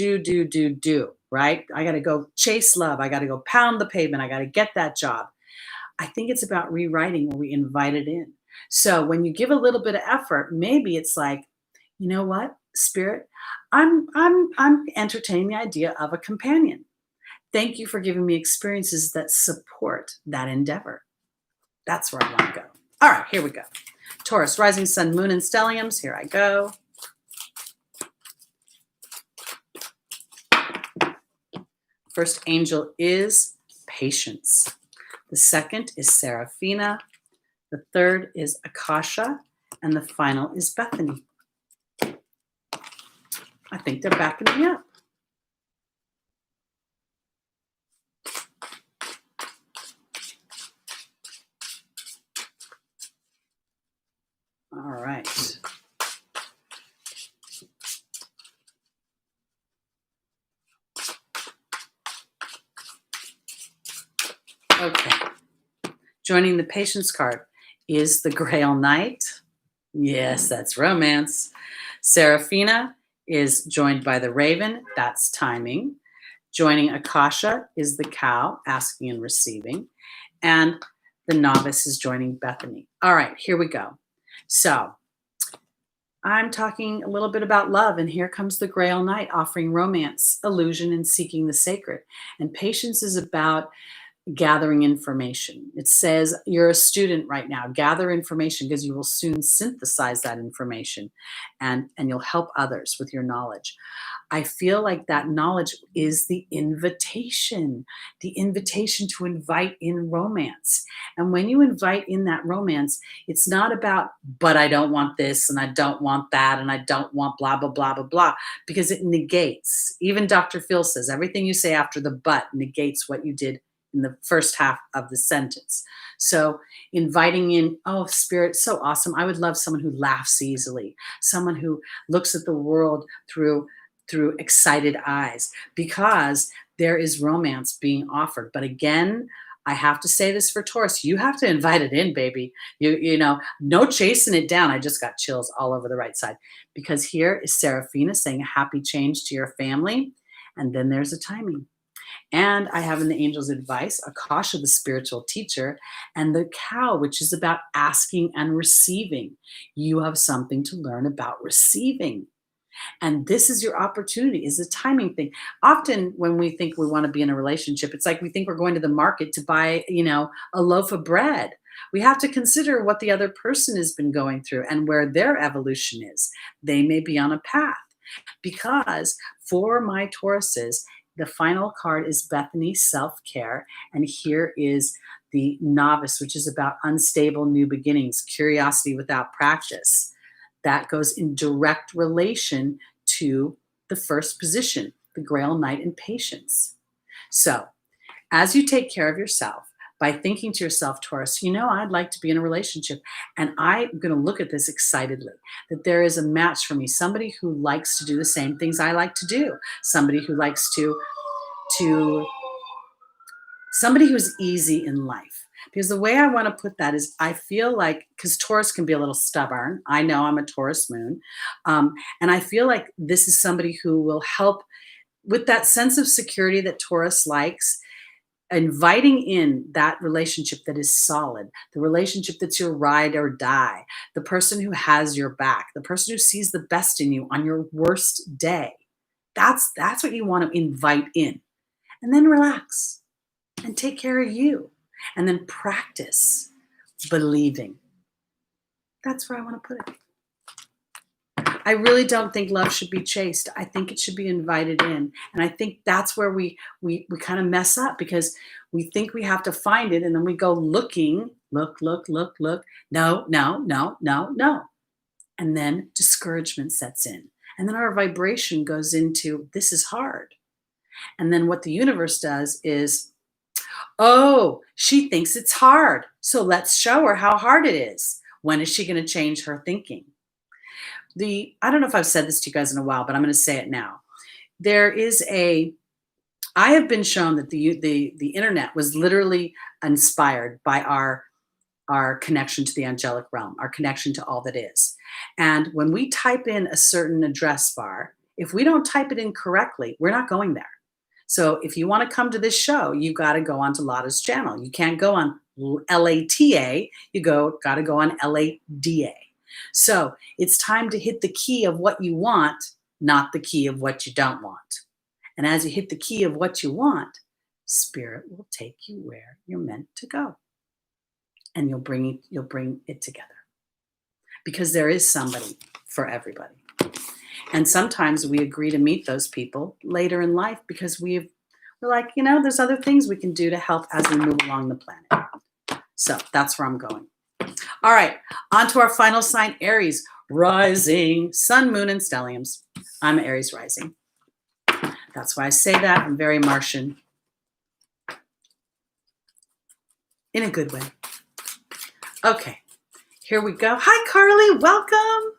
right? I got to go chase love. I got to go pound the pavement. I got to get that job. I think it's about rewriting where we invite it in. So when you give a little bit of effort, maybe it's like, you know what, Spirit, I'm entertaining the idea of a companion. Thank you for giving me experiences that support that endeavor. That's where I want to go. All right, here we go. Taurus, rising sun, moon, and stelliums. Here I go. First angel is patience. The second is Seraphina. The third is Akasha. And the final is Bethany. I think they're backing me up. All right. Okay. Joining the patience card is the Grail Knight. Yes, that's romance. Seraphina is joined by the Raven. That's timing. Joining Akasha is the Cow, asking and receiving. And the Novice is joining Bethany. All right, here we go. So I'm talking a little bit about love, and here comes the Grail Knight offering romance, illusion, and seeking the sacred. And patience is about gathering information. It says you're a student right now. Gather information because you will soon synthesize that information and you'll help others with your knowledge. I feel like that knowledge is the invitation to invite in romance. And when you invite in that romance, it's not about, but I don't want this and I don't want that and I don't want blah, blah, blah, blah, blah, because it negates. Even Dr. Phil says everything you say after the but negates what you did in the first half of the sentence. So inviting in, oh, Spirit, so awesome. I would love someone who laughs easily, someone who looks at the world through excited eyes, because there is romance being offered. But again, I have to say this for Taurus, you have to invite it in, baby. You know, no chasing it down. I just got chills all over the right side, because here is Seraphina saying a happy change to your family. And then there's a timing. And I have in the angel's advice, Akasha, the spiritual teacher, and the Cow, which is about asking and receiving. You have something to learn about receiving. And this is your opportunity, is a timing thing. Often when we think we want to be in a relationship, it's like we think we're going to the market to buy, a loaf of bread. We have to consider what the other person has been going through and where their evolution is. They may be on a path. Because for my Tauruses, the final card is Bethany, self-care. And here is the Novice, which is about unstable new beginnings, curiosity without practice. That goes in direct relation to the first position, the Grail Knight and patience. So as you take care of yourself, by thinking to yourself, Taurus, I'd like to be in a relationship. And I'm going to look at this excitedly, that there is a match for me, somebody who likes to do the same things I like to do, somebody who likes somebody who's easy in life. Because the way I want to put that is, I feel like, because Taurus can be a little stubborn. I know I'm a Taurus moon. And I feel like this is somebody who will help with that sense of security that Taurus likes, inviting in that relationship that is solid, the relationship that's your ride or die, the person who has your back, the person who sees the best in you on your worst day. That's what you want to invite in. And then relax and take care of you. And then practice believing. That's where I want to put it. I really don't think love should be chased. I think it should be invited in. And I think that's where we kind of mess up, because we think we have to find it, and then we go looking, look. No. And then discouragement sets in. And then our vibration goes into, this is hard. And then what the universe does is, oh, she thinks it's hard, so let's show her how hard it is. When is she going to change her thinking? I don't know if I've said this to you guys in a while, but I'm going to say it now. I have been shown that the internet was literally inspired by our connection to the angelic realm, our connection to all that is. And when we type in a certain address bar, if we don't type it in correctly, we're not going there. So if you want to come to this show, you've got to go onto Lada's channel. You can't go on LATA, got to go on LADA. So it's time to hit the key of what you want, not the key of what you don't want. And as you hit the key of what you want, Spirit will take you where you're meant to go. And you'll bring it together. Because there is somebody for everybody. And sometimes we agree to meet those people later in life because we're like, there's other things we can do to help as we move along the planet. So that's where I'm going. All right, on to our final sign, Aries Rising, Sun, Moon, and Stelliums. I'm Aries Rising. That's why I say that. I'm very Martian. In a good way. Okay, here we go. Hi, Carly. Welcome.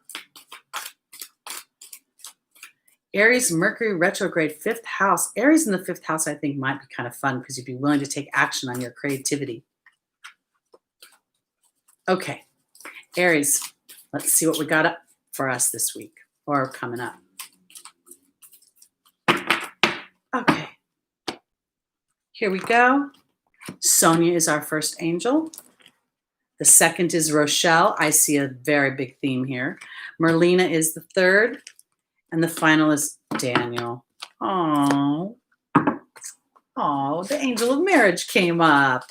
Aries, Mercury, retrograde, 5th house. Aries in the 5th house, I think, might be kind of fun because you'd be willing to take action on your creativity. Okay, Aries, let's see what we got up for us this week or coming up. Okay, here we go. Sonia is our first angel. The second is Rochelle. I see a very big theme here. Merlina is the third. And the final is Daniel. Oh, the angel of marriage came up.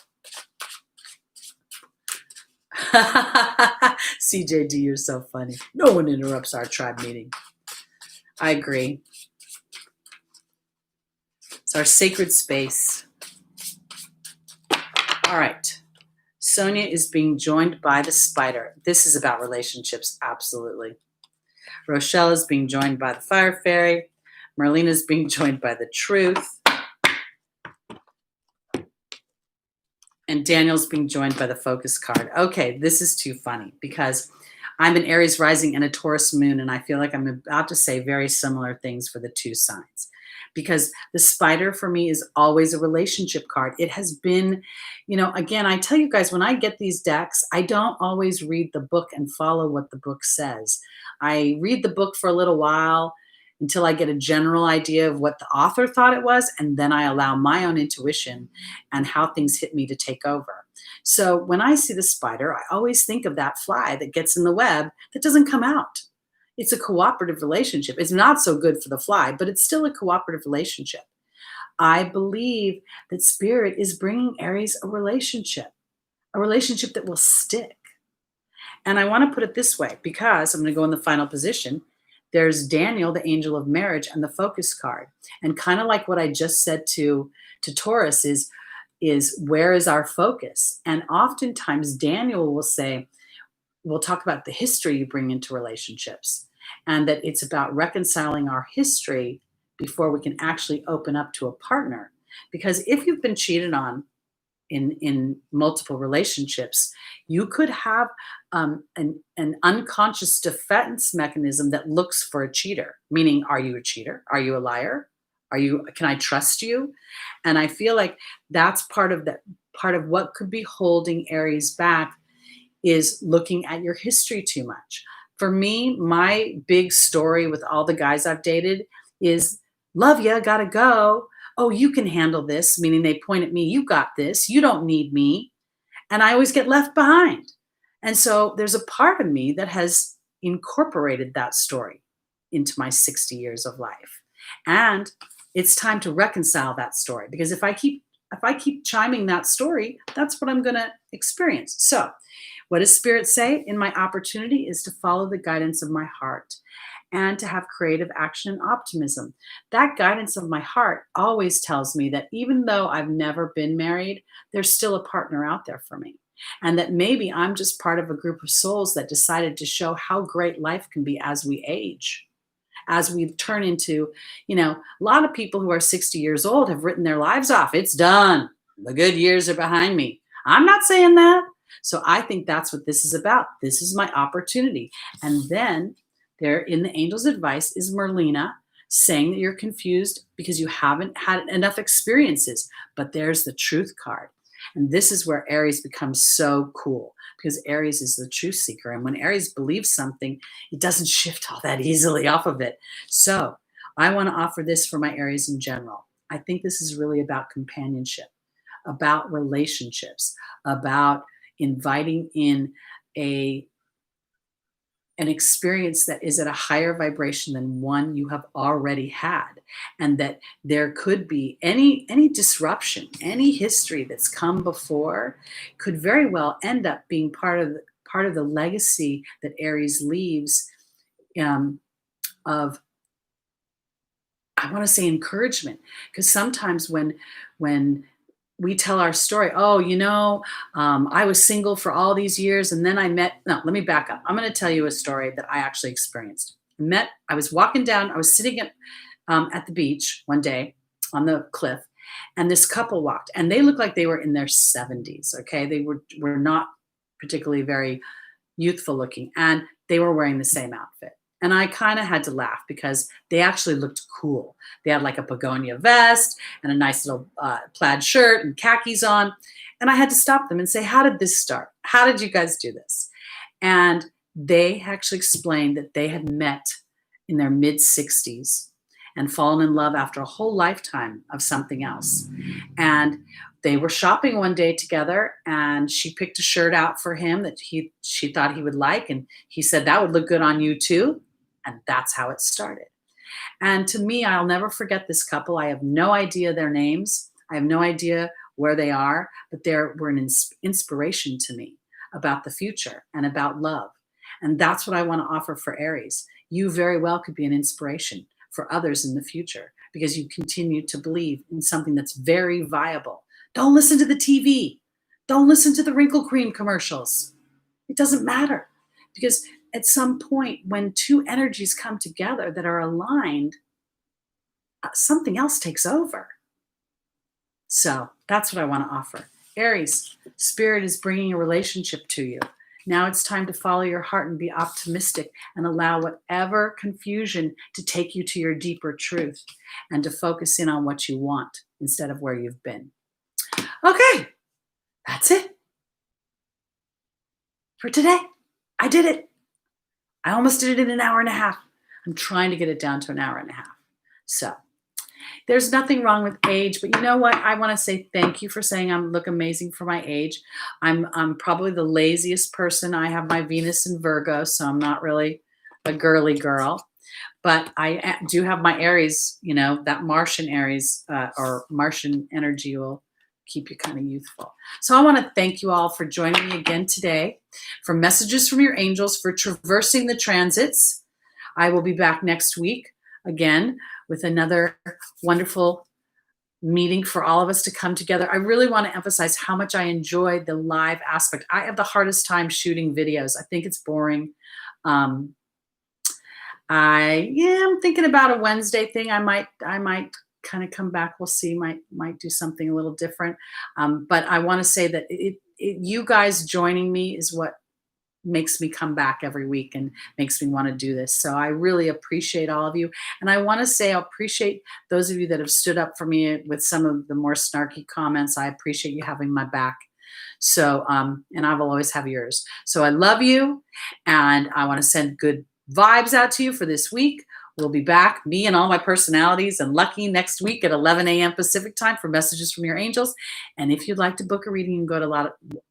CJD, you're so funny. No one interrupts our tribe meeting. I agree. It's our sacred space. All right. Sonia is being joined by the spider. This is about relationships, absolutely. Rochelle is being joined by the fire fairy. Merlina is being joined by the truth. And Daniel's being joined by the focus card. Okay, this is too funny because I'm an Aries rising and a Taurus moon, and I feel like I'm about to say very similar things for the two signs. Because the spider for me is always a relationship card. It has been, again, I tell you guys, when I get these decks, I don't always read the book and follow what the book says. I read the book for a little while until I get a general idea of what the author thought it was, and then I allow my own intuition and how things hit me to take over. So when I see the spider, I always think of that fly that gets in the web that doesn't come out. It's a cooperative relationship. It's not so good for the fly, but it's still a cooperative relationship. I believe that Spirit is bringing Aries a relationship that will stick. And I want to put it this way, because I'm going to go in the final position. There's Daniel, the angel of marriage, and the focus card. And kind of like what I just said to Taurus is where is our focus? And oftentimes Daniel will say, we'll talk about the history you bring into relationships, and that it's about reconciling our history before we can actually open up to a partner. Because if you've been cheated on in multiple relationships, you could have an unconscious defense mechanism that looks for a cheater, meaning, are you a cheater? Are you a liar? Can I trust you? And I feel like that's part of what could be holding Aries back, is looking at your history too much. For me, my big story with all the guys I've dated is, love ya, gotta go. Oh, you can handle this, meaning they point at me, you got this, you don't need me. And I always get left behind. And so there's a part of me that has incorporated that story into my 60 years of life. And it's time to reconcile that story, because if I keep chiming that story, that's what I'm going to experience. So what does Spirit say? In my opportunity is to follow the guidance of my heart and to have creative action and optimism. That guidance of my heart always tells me that even though I've never been married, there's still a partner out there for me. And that maybe I'm just part of a group of souls that decided to show how great life can be as we age, as we turn into, a lot of people who are 60 years old have written their lives off. It's done. The good years are behind me. I'm not saying that. So I think that's what this is about. This is my opportunity. And then there in the angel's advice is Merlina saying that you're confused because you haven't had enough experiences. But there's the truth card. And this is where Aries becomes so cool because Aries is the truth seeker. And when Aries believes something, it doesn't shift all that easily off of it. So I want to offer this for my Aries in general. I think this is really about companionship, about relationships, about inviting in an experience that is at a higher vibration than one you have already had, and that there could be any disruption, any history that's come before could very well end up being part of the legacy that Aries leaves, of, I want to say, encouragement. Because sometimes when we tell our story, oh, I was single for all these years and then I met, no, let me back up. I'm going to tell you a story that I actually experienced. I was walking down, I was sitting at the beach one day on the cliff, and this couple walked, and they looked like they were in their 70s, okay? They were not particularly very youthful looking, and they were wearing the same outfit. And I kind of had to laugh because they actually looked cool. They had like a begonia vest and a nice little plaid shirt and khakis on. And I had to stop them and say, how did this start? How did you guys do this? And they actually explained that they had met in their mid-60s and fallen in love after a whole lifetime of something else. And they were shopping one day together, and she picked a shirt out for him that she thought he would like. And he said, that would look good on you too. And that's how it started. And to me, I'll never forget this couple. I have no idea their names. I have no idea where they are, but they were an inspiration to me about the future and about love. And that's what I want to offer for Aries. You very well could be an inspiration for others in the future because you continue to believe in something that's very viable. Don't listen to the TV. Don't listen to the wrinkle cream commercials. It doesn't matter, because at some point when two energies come together that are aligned, something else takes over. So that's what I want to offer. Aries, Spirit is bringing a relationship to you. Now it's time to follow your heart and be optimistic and allow whatever confusion to take you to your deeper truth and to focus in on what you want instead of where you've been. Okay, that's it for today. I did it. I almost did it in an hour and a half. I'm trying to get it down to an hour and a half. So there's nothing wrong with age, but you know what? I want to say thank you for saying I look amazing for my age. I'm probably the laziest person. I have my Venus in Virgo, so I'm not really a girly girl. But I do have my Aries, that Martian Aries or Martian energy will keep you kind of youthful. So I want to thank you all for joining me again today for Messages from Your Angels for Traversing the Transits. I will be back next week again with another wonderful meeting for all of us to come together. I really want to emphasize how much I enjoy the live aspect. I have the hardest time shooting videos. I think it's boring. I'm thinking about a Wednesday thing. I might kind of come back. We'll see. Might do something a little different. But I want to say that you guys joining me is what makes me come back every week and makes me want to do this. So I really appreciate all of you. And I want to say I appreciate those of you that have stood up for me with some of the more snarky comments. I appreciate you having my back. So, and I will always have yours. So I love you. And I want to send good vibes out to you for this week. We'll be back, me and all my personalities and Lucky, next week at 11 a.m. Pacific time for Messages from Your Angels. And if you'd like to book a reading, you can go to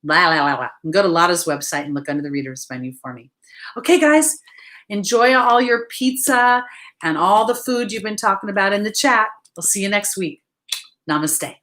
Lada's website and look under the readers menu for me. Okay, guys, enjoy all your pizza and all the food you've been talking about in the chat. We'll see you next week. Namaste.